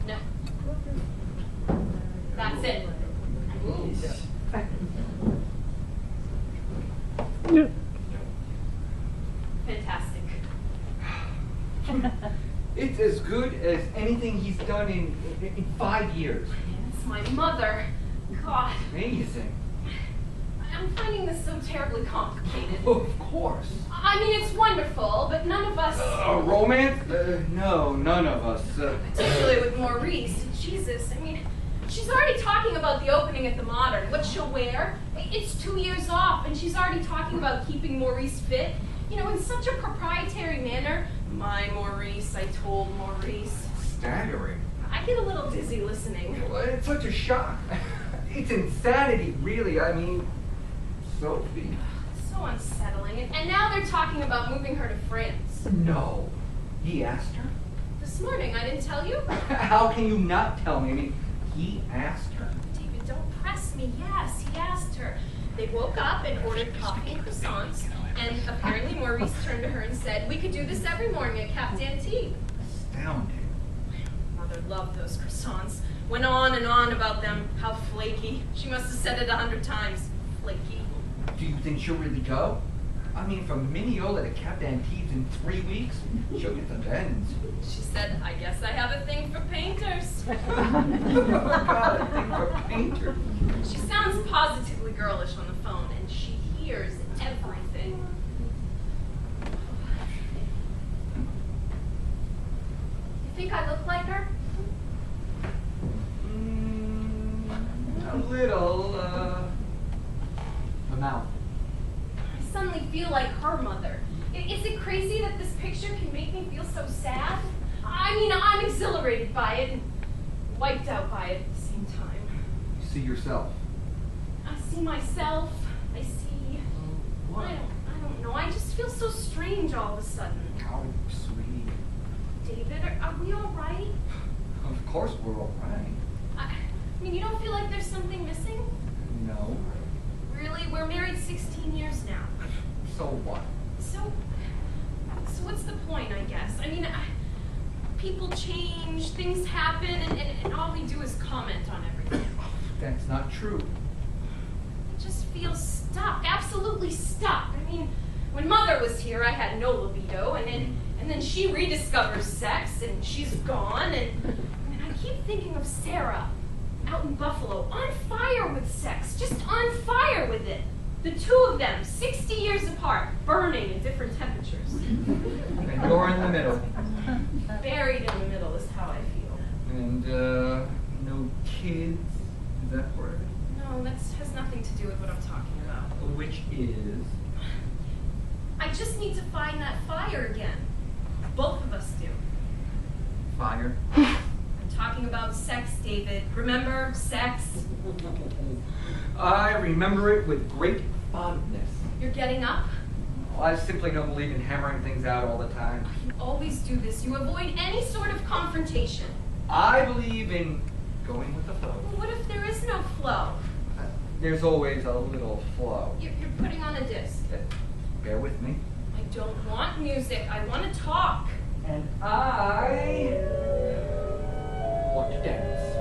Speaker 3: No. That's it. Fantastic.
Speaker 2: It's as good as anything he's done in 5 years.
Speaker 3: It's my mother. God.
Speaker 2: Amazing.
Speaker 3: I'm finding this so terribly complicated.
Speaker 2: Of course.
Speaker 3: I mean, it's wonderful, but none of us,
Speaker 2: Romance? No, none of us.
Speaker 3: particularly with Maurice, Jesus, I mean, she's already talking about the opening at the Modern, what she'll wear. It's 2 years off, and she's already talking about keeping Maurice fit, you know, in such a proprietary manner. My Maurice, I told Maurice.
Speaker 2: Staggering.
Speaker 3: I get a little dizzy listening.
Speaker 2: Well, it's such a shock. It's insanity, really. I mean, Sophie.
Speaker 3: So unsettling. And now they're talking about moving her to France.
Speaker 2: No. He asked her?
Speaker 3: This morning, I didn't tell you?
Speaker 2: How can you not tell me? I mean, he asked her.
Speaker 3: David, don't press me. Yes, he asked her. They woke up and ordered coffee and croissants, and apparently Maurice turned to her and said, we could do this every morning at Cap d'Antibes.
Speaker 2: Astounding.
Speaker 3: Mother loved those croissants. Went on and on about them, how flaky. She must have said it 100 times. Flaky.
Speaker 2: Do you think she'll really go? I mean, from Mineola to Cap d'Antibes in 3 weeks? She'll get the bends.
Speaker 3: She said, I guess I have a thing for painters.
Speaker 2: Oh, God, I think for painter.
Speaker 3: She sounds positively girlish on the phone, and she hears everything. You think I look like her?
Speaker 2: A little, amount.
Speaker 3: I suddenly feel like her mother. Is it crazy that this picture can make me feel so sad? I mean, I'm exhilarated by it and wiped out by it at the same time.
Speaker 2: You see yourself.
Speaker 3: I see myself. I see.
Speaker 2: What?
Speaker 3: I don't know. I just feel so strange all of a sudden.
Speaker 2: How sweet.
Speaker 3: David, are we all right?
Speaker 2: Of course we're all right.
Speaker 3: I mean, you don't feel like there's something missing?
Speaker 2: No.
Speaker 3: Really? We're married 16 years now.
Speaker 2: So what?
Speaker 3: So what's the point, I guess? I mean, people change, things happen, and all we do is comment on everything.
Speaker 2: That's not true.
Speaker 3: I just feel stuck, absolutely stuck. I mean, when Mother was here, I had no libido, and then she rediscovers sex, and she's gone, and I keep thinking of Sarah out in Buffalo, on fire with sex, just on fire with it. The two of them, 60 years apart, burning at different temperatures.
Speaker 2: And you're in the middle.
Speaker 3: Buried in the middle is how I feel.
Speaker 2: And, no kids? Is that part of it?
Speaker 3: No, that has nothing to do with what I'm talking about.
Speaker 2: Which is?
Speaker 3: I just need to find that fire again. Both of us do.
Speaker 2: Fire?
Speaker 3: I'm talking about sex, David. Remember, sex?
Speaker 2: I remember it with great fondness.
Speaker 3: You're getting up?
Speaker 2: Oh, I simply don't believe in hammering things out all the time.
Speaker 3: You always do this. You avoid any sort of confrontation.
Speaker 2: I believe in going with the flow.
Speaker 3: Well, what if there is no flow?
Speaker 2: There's always a little flow.
Speaker 3: You're putting on a disc.
Speaker 2: Bear with me.
Speaker 3: I don't want music. I want to talk.
Speaker 2: And I want to dance.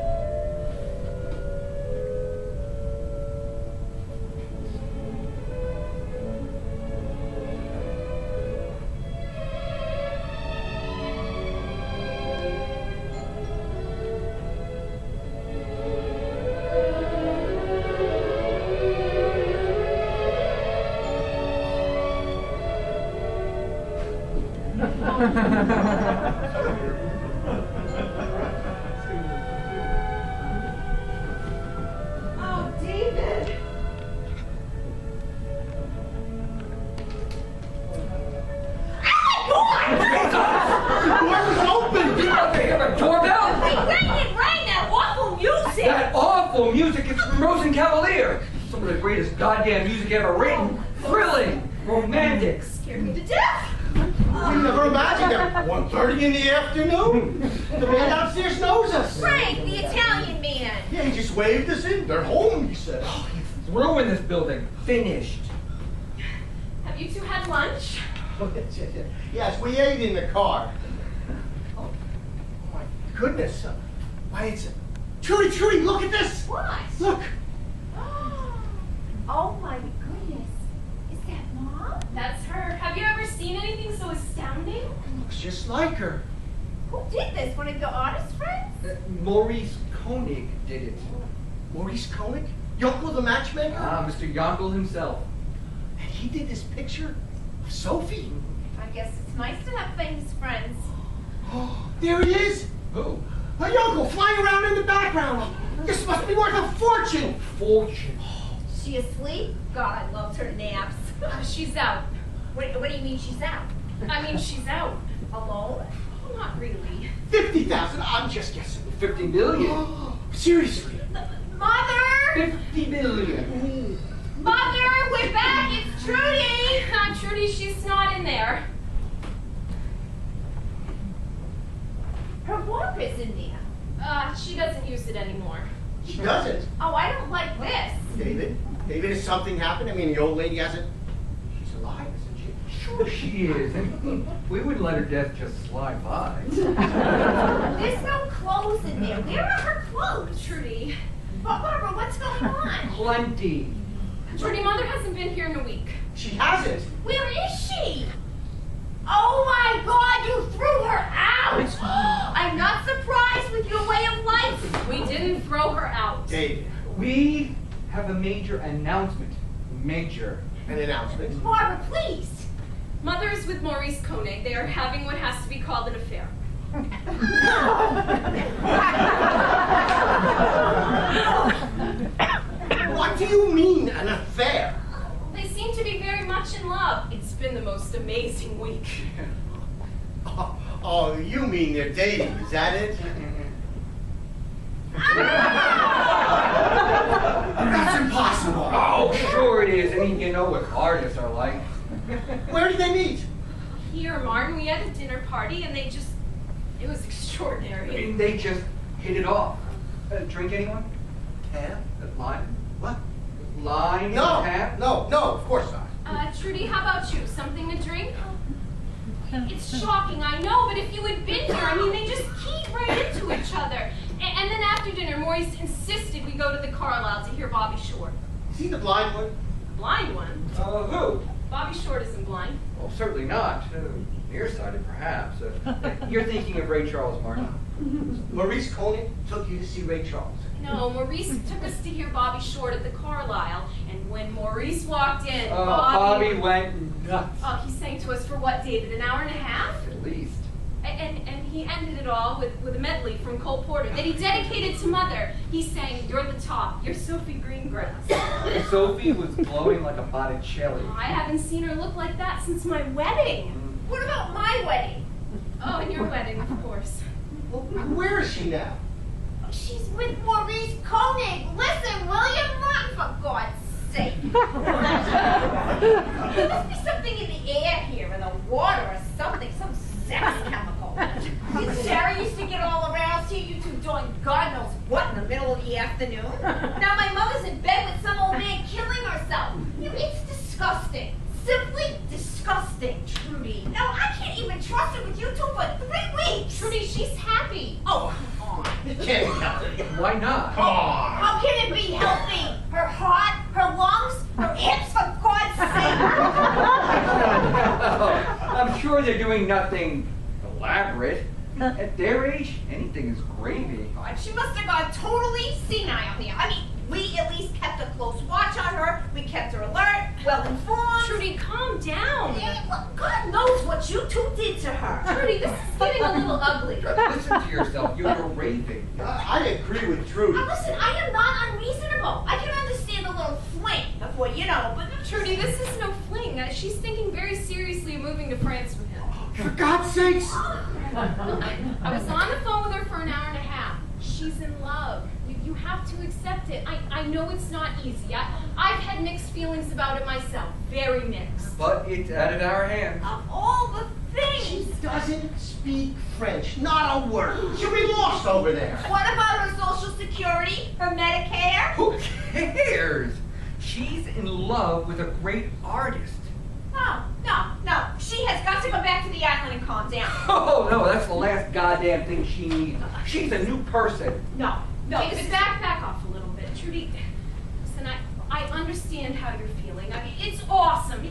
Speaker 4: Oh, David.
Speaker 5: Door's open!
Speaker 2: You out there, you have a doorbell?
Speaker 4: It rang that awful music.
Speaker 2: That awful music is from Rose and Cavalier. Some of the greatest goddamn music ever written. Thrilling, romantic.
Speaker 4: Scared me to death.
Speaker 5: We never imagined that 1:30 in the afternoon. The man downstairs knows us.
Speaker 4: Frank, the Italian man.
Speaker 5: Yeah, he just waved us in. They're home, he said.
Speaker 2: Through in this building. Finished.
Speaker 3: Have you two had lunch?
Speaker 5: Yes, we ate in the car. Oh, my goodness. Why, it's... Trudy, look at this!
Speaker 4: What?
Speaker 5: Look!
Speaker 4: Oh my goodness. Is that Mom?
Speaker 3: That's her. Have you ever seen anything so astounding?
Speaker 5: Looks just like her.
Speaker 4: Who did this? One of the artist friends?
Speaker 2: Maurice Koenig did it.
Speaker 5: Maurice Koenig? Yonkel the matchmaker?
Speaker 2: Ah, Mr. Yonkel himself.
Speaker 5: And he did this picture of Sophie?
Speaker 4: I guess it's nice to have famous friends.
Speaker 5: Oh, there he is!
Speaker 2: Who?
Speaker 5: A Yonkel flying around in the background. This must be worth a fortune.
Speaker 2: Fortune.
Speaker 4: She asleep? God, I loved her naps.
Speaker 3: She's out.
Speaker 4: What do you mean she's out?
Speaker 3: I mean, she's out.
Speaker 4: Alone?
Speaker 3: Well, not really.
Speaker 5: 50,000, I'm just guessing.
Speaker 2: 50 million.
Speaker 5: Seriously?
Speaker 4: Mother!
Speaker 2: 50 million.
Speaker 4: Mother, we're back! It's Trudy!
Speaker 3: Trudy, she's not in there.
Speaker 4: Her walk is in there.
Speaker 3: She doesn't use it anymore.
Speaker 5: She doesn't.
Speaker 4: Oh, I don't like this.
Speaker 5: David, has something happened? I mean, the old lady hasn't... She's alive, isn't she?
Speaker 2: Sure she is. And we wouldn't let her death just slide by.
Speaker 4: There's no clothes in there. Where are her clothes?
Speaker 3: Trudy.
Speaker 4: Barbara, what's going on?
Speaker 2: Plenty.
Speaker 3: Trudy, Mother hasn't been here in a week.
Speaker 5: She hasn't.
Speaker 4: Where is she? Oh my God, you threw her out! I'm not surprised with your way of life.
Speaker 3: We didn't throw her out.
Speaker 5: David,
Speaker 2: We have a major announcement. Major.
Speaker 5: an announcement.
Speaker 4: Barbara, please.
Speaker 3: Mother is with Maurice Koenig. They are having what has to be called an affair.
Speaker 5: What do you mean, an affair?
Speaker 3: They seem to be very much in love. It's been the most amazing week.
Speaker 5: Oh, you mean they're dating, is that it? That's impossible.
Speaker 2: Oh, sure it is. I mean, you know what artists are like.
Speaker 5: Where did they meet?
Speaker 3: Here, Martin, we had a dinner party and it was
Speaker 2: I
Speaker 3: extraordinary.
Speaker 2: mean, they just hit it off. Drink anyone?
Speaker 5: Tab?
Speaker 2: Lime?
Speaker 5: What?
Speaker 2: Lime?
Speaker 5: No,
Speaker 2: Tab?
Speaker 5: no, of course not.
Speaker 3: Trudy, how about you? Something to drink? It's shocking, I know, but if you had been here, I mean, they just keyed right into each other. And then after dinner, Maurice insisted we go to the Carlisle to hear Bobby Short.
Speaker 5: Is he the blind one?
Speaker 3: The blind one?
Speaker 2: Who?
Speaker 3: Bobby Short isn't blind.
Speaker 2: Well, certainly not. Nearsighted, perhaps. You're thinking of Ray Charles, Martin.
Speaker 5: Maurice Koenig took you to see Ray Charles.
Speaker 3: No, Maurice took us to hear Bobby Short at the Carlisle, and when Maurice walked in,
Speaker 2: Bobby went nuts.
Speaker 3: Oh, he sang to us for what, David, an hour and a half?
Speaker 2: At least.
Speaker 3: And he ended it all with a medley from Cole Porter that he dedicated to Mother. He sang, "You're the top, you're Sophie Greengrass."
Speaker 2: Sophie was glowing like a Botticelli.
Speaker 3: I haven't seen her look like that since my wedding.
Speaker 4: What about my wedding?
Speaker 3: Oh, and your wedding, of course.
Speaker 5: Well, where is she now?
Speaker 4: She's with Maurice Koenig. Listen, William, run for God's sake. There must be something in the air here, in the water or something, some sex chemical. Sarah used to get all around, see you two doing God knows what in the middle of the afternoon. Now my mother's in bed with some old man killing herself. It's disgusting. Simply disgusting, Trudy. No, I can't even trust her with you two for 3 weeks.
Speaker 3: Trudy, she's happy.
Speaker 4: Oh, come on.
Speaker 5: It can't be healthy.
Speaker 2: Why not?
Speaker 5: Come on.
Speaker 4: How can it be healthy? Her heart, her lungs, her hips, for God's sake.
Speaker 2: I'm sure they're doing nothing elaborate. At their age, anything is gravy.
Speaker 4: God, she must have gone totally senile here. I mean, we at least kept a close watch on her. We kept her alert, well informed.
Speaker 3: Trudy, calm down.
Speaker 4: Well, God knows what you two did to her.
Speaker 3: Trudy, this is getting a little ugly.
Speaker 2: Listen to yourself. You're raving.
Speaker 5: I agree with Trudy.
Speaker 4: Now listen, I am not unreasonable. I can understand a little fling before, you know, but
Speaker 3: Trudy, this is no fling. She's thinking very seriously of moving to France with him.
Speaker 5: For God's sakes.
Speaker 3: I was on the phone with her for an hour and a half. She's in love. You have to accept it. I know it's not easy. I've had mixed feelings about it myself. Very mixed.
Speaker 2: But it's out of our hands.
Speaker 4: of all the
Speaker 5: She
Speaker 4: things.
Speaker 5: doesn't speak French. Not a word. She'll be lost over there.
Speaker 4: What about her Social Security, her Medicare?
Speaker 2: Who cares? She's in love with a great artist.
Speaker 4: No. She has got to go back to the island and calm down.
Speaker 2: Oh, no, that's the last goddamn thing she needs. She's a new person.
Speaker 4: No.
Speaker 3: David, back off a little bit. Trudy, listen, I understand how you're feeling. I mean, it's awesome.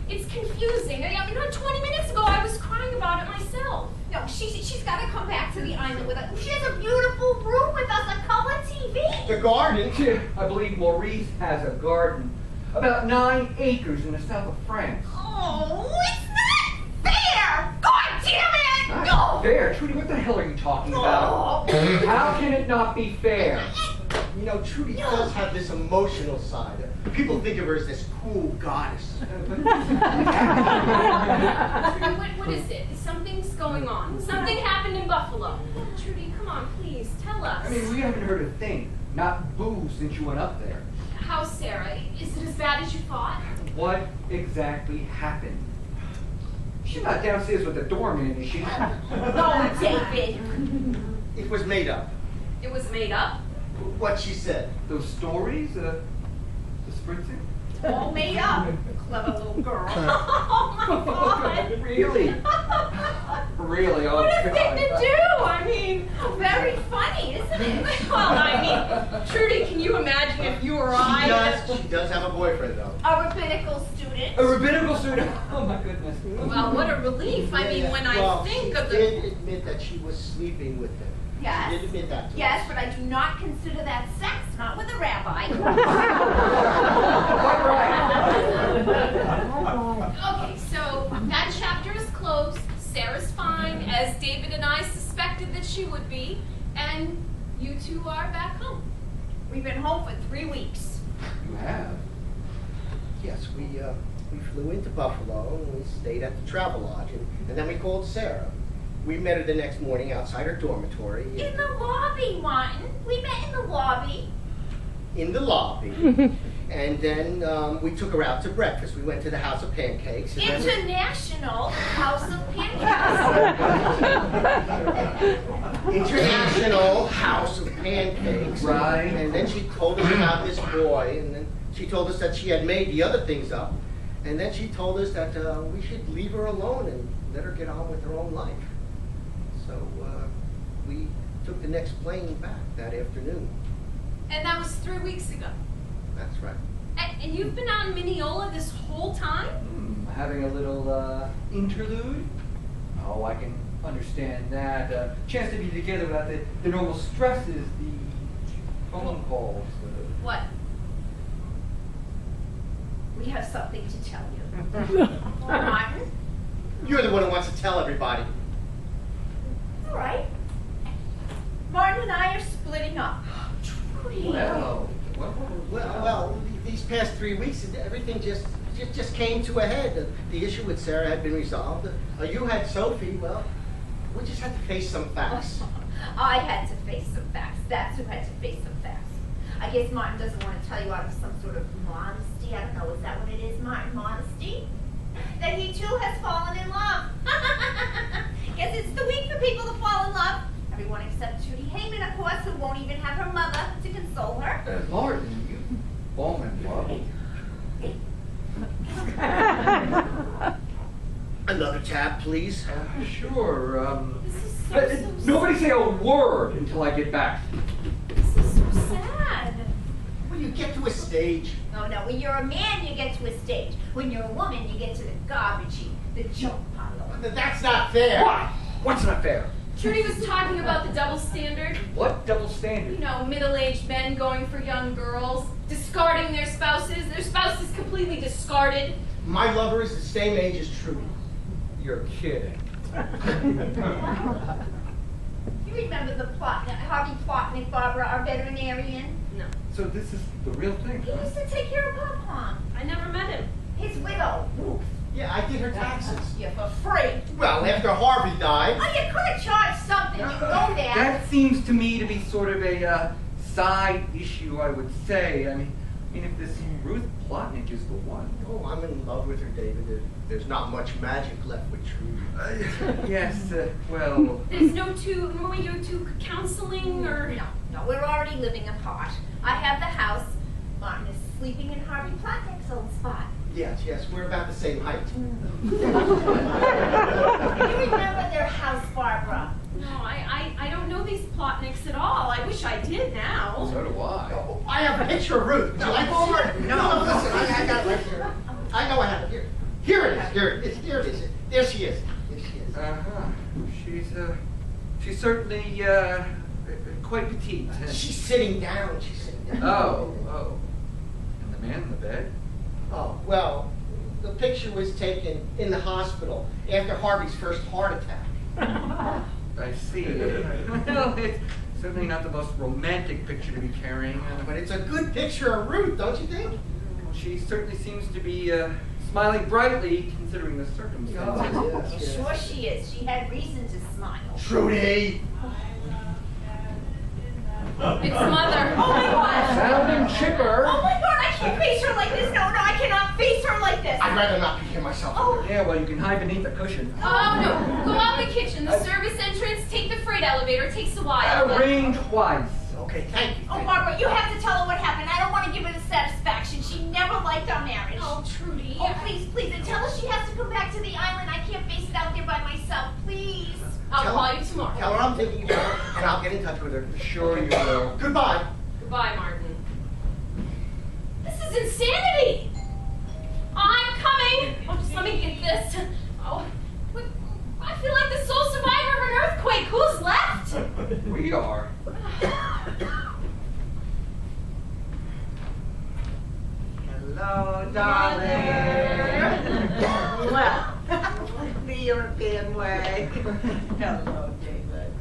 Speaker 3: It's confusing. I mean, 20 minutes ago I was crying about it myself.
Speaker 4: No, she's got to come back to the island with us. She has a beautiful room with us, a color TV.
Speaker 5: The garden?
Speaker 2: I believe Maurice has a garden. About 9 acres in the south of France.
Speaker 4: Oh, it's not fair! God damn it!
Speaker 2: Not
Speaker 4: No!
Speaker 2: fair? Trudy, what the hell are you talking about? How can it not be fair?
Speaker 5: You know, Trudy does have this emotional side. People think of her as this cool goddess.
Speaker 3: What is it? Something's going on. Something happened in Buffalo. Trudy, come on, please, tell us.
Speaker 2: I mean, we haven't heard a thing. Not boo since you went up there.
Speaker 3: How's Sarah? Is it as bad as you thought?
Speaker 2: What exactly happened? She's not downstairs with the doorman, is she?
Speaker 4: No, David.
Speaker 5: It was made up.
Speaker 3: It was made up?
Speaker 5: What she said.
Speaker 2: Those stories, the spritzing?
Speaker 4: All made up. Clever little girl.
Speaker 3: Oh my God!
Speaker 2: Really? Really? Oh,
Speaker 3: What a
Speaker 2: God.
Speaker 3: thing to do! I mean,
Speaker 4: Very funny, isn't it?
Speaker 3: well, I mean, Trudy, can you imagine if you or I?
Speaker 5: She does have a boyfriend, though.
Speaker 4: A rabbinical student.
Speaker 2: A rabbinical student? Oh, my goodness.
Speaker 3: Well, what a relief! I mean, when I think of
Speaker 5: She
Speaker 3: the.
Speaker 5: did admit that she was sleeping with him.
Speaker 4: Yes.
Speaker 5: She did admit that to
Speaker 4: Yes,
Speaker 5: us.
Speaker 4: but I do not consider that sex, not with a rabbi.
Speaker 2: Quite right.
Speaker 3: Okay, so that chapter is closed. Sarah's fine, as David and I suspected that she would be, and you two are back home.
Speaker 4: We've been home for 3 weeks.
Speaker 2: You have?
Speaker 5: Yes, we flew into Buffalo and we stayed at the travel lodge and then we called Sarah. We met her the next morning outside her dormitory.
Speaker 4: In the lobby, Martin. We met in the lobby.
Speaker 5: In the lobby. And then we took her out to breakfast. We went to the House of Pancakes. And then
Speaker 4: International House of Pancakes.
Speaker 5: International House of Pancakes.
Speaker 2: Right.
Speaker 5: And then she told us about this boy. And then she told us that she had made the other things up. And then she told us that we should leave her alone and let her get on with her own life. So we took the next plane back that afternoon.
Speaker 3: And that was 3 weeks ago.
Speaker 5: That's right.
Speaker 3: And you've been out in Mineola this whole time?
Speaker 2: Having a little interlude? Oh, I can understand that. Chance to be together without the normal stresses, the phone calls.
Speaker 3: What?
Speaker 4: We have something to tell you. Martin?
Speaker 5: You're the one who wants to tell everybody.
Speaker 4: All right. Martin and I are splitting up. Trudy.
Speaker 2: Well,
Speaker 5: Well, these past 3 weeks, everything just came to a head. The issue with Sarah had been resolved. You had Sophie. Well, we just had to face some facts.
Speaker 4: I had to face some facts. That's who had to face some facts. I guess Martin doesn't want to tell you out of some sort of modesty. I don't know, is that what it is, Martin? Modesty? That he too has fallen in love. Guess it's the week for people to fall in love. Everyone except Judy Heyman, of course, who won't even have her mother to console her.
Speaker 2: Martin, you fallen in love?
Speaker 5: Another tab, please.
Speaker 2: Sure.
Speaker 3: This is so
Speaker 2: Nobody say a word until I get back.
Speaker 3: This is so sad.
Speaker 5: When you get to a stage.
Speaker 4: Oh no, when you're a man, you get to a stage. When you're a woman, you get to the garbage heap, the junk pile.
Speaker 5: That's not fair.
Speaker 2: What? What's not fair?
Speaker 3: Trudy was talking about the double standard.
Speaker 2: What double
Speaker 3: You
Speaker 2: standard?
Speaker 3: know, middle-aged men going for young girls, discarding their spouses completely discarded.
Speaker 5: My lover is the same age as Trudy.
Speaker 2: You're kidding.
Speaker 4: You remember the plot, Harvey Plotnick, Barbara, our veterinarian?
Speaker 3: No,
Speaker 2: So this is the real thing,
Speaker 4: He
Speaker 2: huh?
Speaker 4: used to take care of Pop-Pong.
Speaker 3: I never met him.
Speaker 4: His widow, Ruth.
Speaker 5: Yeah, I did her taxes.
Speaker 4: Yeah, for free.
Speaker 5: Well, after Harvey died.
Speaker 4: Oh, you could have charged something. You know that.
Speaker 2: That seems to me to be sort of a side issue, I would say. I mean, if this Ruth Plotnick is the one.
Speaker 5: Oh, I'm in love with her, David. There's not much magic left with Trudy.
Speaker 2: Yes, well...
Speaker 3: There's no you two counseling or...
Speaker 4: No, we're already living apart. I have the house. Martin is sleeping in Harvey Plotnick's old spot.
Speaker 5: Yes, we're about the same height.
Speaker 4: You remember their house, Barbara?
Speaker 3: No, I don't know these Plotnicks at all. I wish I did now.
Speaker 2: So do I.
Speaker 5: Oh, I have a picture of Ruth. Would you like to see it? No, listen, I got it right here. I know I have it here. Here it is, here it is, here it is. There she is. There she is.
Speaker 2: She's certainly, quite petite.
Speaker 5: She's sitting down, she's sitting down.
Speaker 2: Oh. And the man in the bed?
Speaker 5: Oh, well, the picture was taken in the hospital after Harvey's first heart attack.
Speaker 2: I see. Well, it's certainly not the most romantic picture to be carrying.
Speaker 5: But it's a good picture of Ruth, don't you think?
Speaker 2: She certainly seems to be smiling brightly, considering the circumstances.
Speaker 4: I'm sure she is. She had reason to smile.
Speaker 5: Trudy!
Speaker 3: It's Mother.
Speaker 4: Oh my God!
Speaker 2: Sounding chipper.
Speaker 4: Oh my God! I can't face her like this. No, I cannot face her like this.
Speaker 5: I'd rather not be here myself.
Speaker 4: Oh.
Speaker 2: Yeah, well, you can hide beneath the cushion.
Speaker 3: Oh, no. Go out the kitchen, the service entrance, take the freight elevator. It takes a while.
Speaker 2: Ring twice.
Speaker 5: Okay, thank you.
Speaker 4: Oh, Margaret, you have to tell her what happened. I don't want to give her the satisfaction. She never liked our marriage.
Speaker 3: Oh, Trudy.
Speaker 4: Oh, please, please, and tell her she has to come back to the island. I can't face it out there by myself. Please.
Speaker 3: I'll
Speaker 5: Tell
Speaker 3: call
Speaker 5: her-
Speaker 3: you tomorrow.
Speaker 5: Tell her I'm thinking about her, and I'll get in touch with her.
Speaker 2: Sure you will.
Speaker 5: Goodbye.
Speaker 3: Goodbye, Martin. This is insanity. I'm coming. Oh, just let me get this. Oh, what- I feel like the sole survivor of an earthquake. Who's left?
Speaker 2: We are.
Speaker 6: Hello, darling. Well, the European way. Hello, David.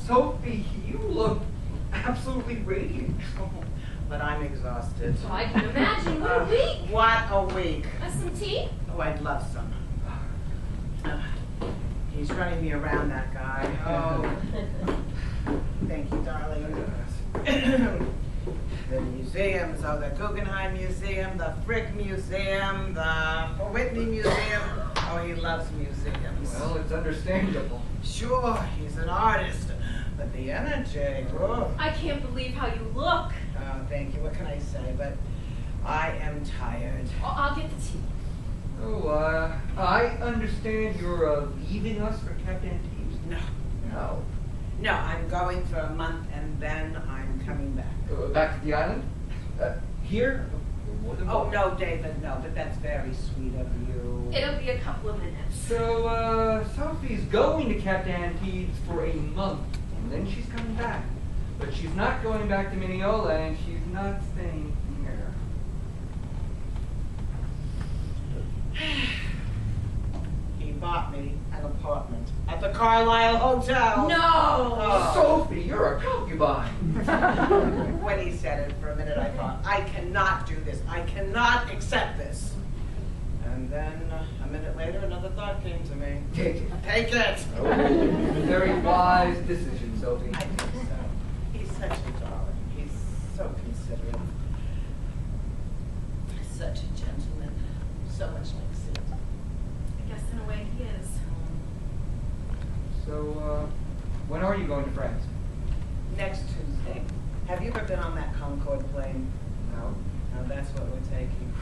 Speaker 2: Sophie, you look absolutely radiant.
Speaker 6: But I'm exhausted.
Speaker 3: Oh, I can imagine. What a week.
Speaker 6: What a week.
Speaker 3: Some tea?
Speaker 6: Oh, I'd love some. He's running me around, that guy. Oh. Thank you, darling. The museums, the Guggenheim Museum, the Frick Museum, the Whitney Museum. Oh, he loves museums.
Speaker 2: Well, it's understandable.
Speaker 6: Sure, he's an artist, but the energy. Oh,
Speaker 3: I can't believe how you look.
Speaker 6: thank you. What can I say? But I am tired.
Speaker 3: Oh, I'll get the tea.
Speaker 2: Oh, I understand you're leaving us for Captain Tees.
Speaker 6: No. No, I'm going for a month and then I'm coming back.
Speaker 2: Back to the island? Here?
Speaker 6: Oh, no, David, no, but that's very sweet of you.
Speaker 3: It'll be a couple of minutes.
Speaker 2: So, Sophie's going to Captain Antibes for a month, and then she's coming back. But she's not going back to Mineola, and she's not staying here.
Speaker 6: He bought me an apartment at the Carlisle Hotel.
Speaker 3: No!
Speaker 6: Oh.
Speaker 2: Sophie, you're a concubine.
Speaker 6: When he said it for a minute, I thought, I cannot do this. I cannot accept this. And then a minute later, another thought came to me.
Speaker 2: Take it.
Speaker 6: Take it!
Speaker 2: Oh, very wise decision, Sophie.
Speaker 6: I think so. He's such a darling. He's so considerate. Such a gentleman. So much like Sid.
Speaker 3: I guess in a way he is.
Speaker 2: So, when are you going to France?
Speaker 6: Next Tuesday. Have you ever been on that Concorde plane?
Speaker 2: No.
Speaker 6: No, that's what we're taking.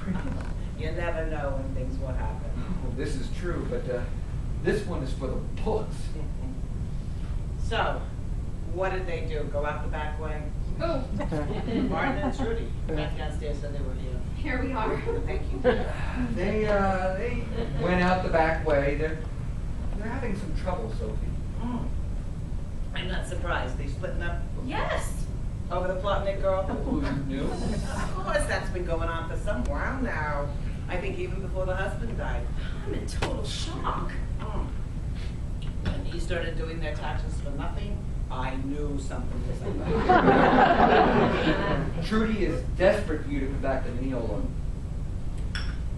Speaker 6: You never know when things will happen.
Speaker 2: Well, this is true, but this one is for the books.
Speaker 6: So, what did they do? Go out the back way?
Speaker 3: Oh,
Speaker 6: Martin and Trudy back downstairs said they were here.
Speaker 3: here we are.
Speaker 6: Thank you.
Speaker 2: They went out the back way. They're having some trouble, Sophie.
Speaker 6: Mm. I'm not surprised. They splitting up
Speaker 3: Yes.
Speaker 6: over the Plotnik girl.
Speaker 2: Who knew?
Speaker 6: Of course, that's been going on for some while now. I think even before the husband died.
Speaker 3: I'm in total shock.
Speaker 6: Mm. When he started doing their taxes for nothing, I knew something was up.
Speaker 2: Trudy is desperate for you to come back to Mineola.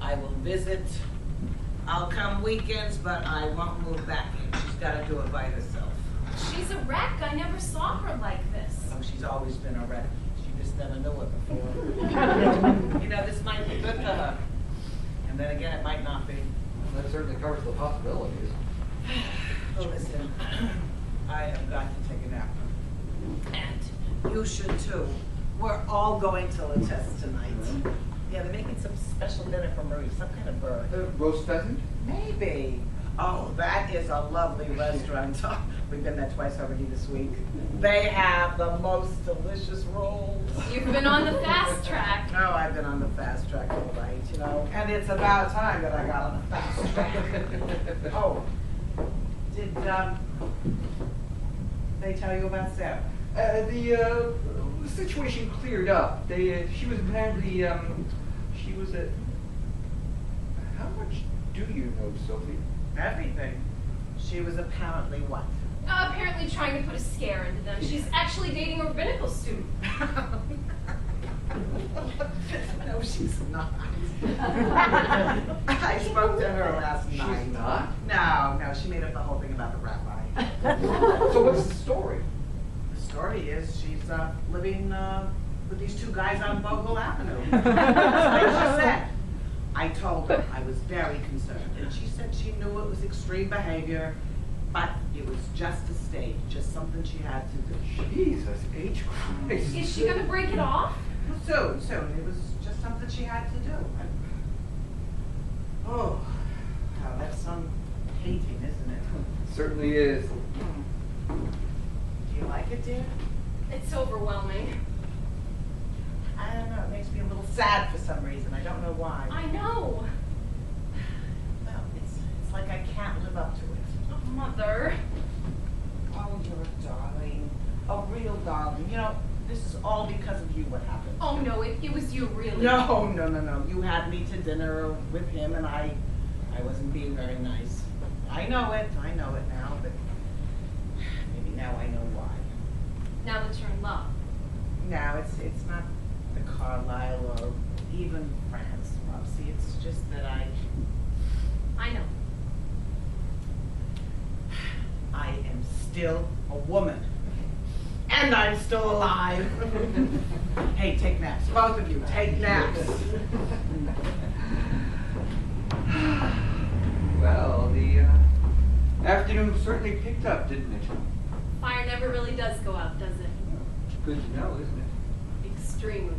Speaker 6: I will visit. I'll come weekends, but I won't move back in. She's got to do it by herself.
Speaker 3: She's a wreck. I never saw her like this.
Speaker 6: Oh, she's always been a wreck. She just never knew it before. You know, this might be good for her. And then again, it might not be.
Speaker 2: That certainly covers the possibilities.
Speaker 6: Oh, listen, I have got to take a nap. And you should too. We're all going to the test tonight. Yeah, they're making some special dinner for Marie, some kind of bird.
Speaker 2: Roast pheasant?
Speaker 6: Maybe. Oh, that is a lovely restaurant. We've been there twice already this week. They have the most delicious rolls.
Speaker 3: You've been on the fast track.
Speaker 6: Oh, I've been on the fast track, all right, you know. And it's about time that I got on the fast track. Oh, did they tell you about Sarah?
Speaker 2: The situation cleared up. She was apparently, she was a... How much do you know, Sophie?
Speaker 6: Everything. She was apparently what?
Speaker 3: Apparently trying to put a scare into them. She's actually dating a rabbinical student.
Speaker 6: No, she's not. I spoke to her last night.
Speaker 2: She's not?
Speaker 6: No, she made up the whole thing about the rabbi.
Speaker 2: So what's the story?
Speaker 6: The story is she's living with these two guys on Bogle Avenue. Like she said. I told her I was very concerned, and she said she knew it was extreme behavior, but it was just a stage, just something she had to do.
Speaker 2: Jesus H. Christ.
Speaker 3: Is she gonna break it off?
Speaker 6: Soon. It was just something she had to do. Oh, now that's some painting, isn't it?
Speaker 2: Certainly is.
Speaker 6: Do you like it, dear?
Speaker 3: It's overwhelming.
Speaker 6: I don't know, it makes me a little sad for some reason. I don't know why.
Speaker 3: I know.
Speaker 6: Well, it's like I can't live up to it.
Speaker 3: Oh, Mother.
Speaker 6: Oh, you're a darling. A real darling. You know, this is all because of you, what happened.
Speaker 3: Oh, no, it was you, really.
Speaker 6: No. You had me to dinner with him, and I wasn't being very nice. I know it now, but maybe now I know why.
Speaker 3: Now that you're in love.
Speaker 6: No, it's not the Carlisle or even France, Mopsy. It's just that
Speaker 3: I know.
Speaker 6: I am still a woman. And I'm still alive. Hey, take naps. Both of you, take naps.
Speaker 2: Well, the afternoon certainly picked up, didn't it?
Speaker 3: Fire never really does go out, does it?
Speaker 2: Good to know, isn't it?
Speaker 3: Extremely.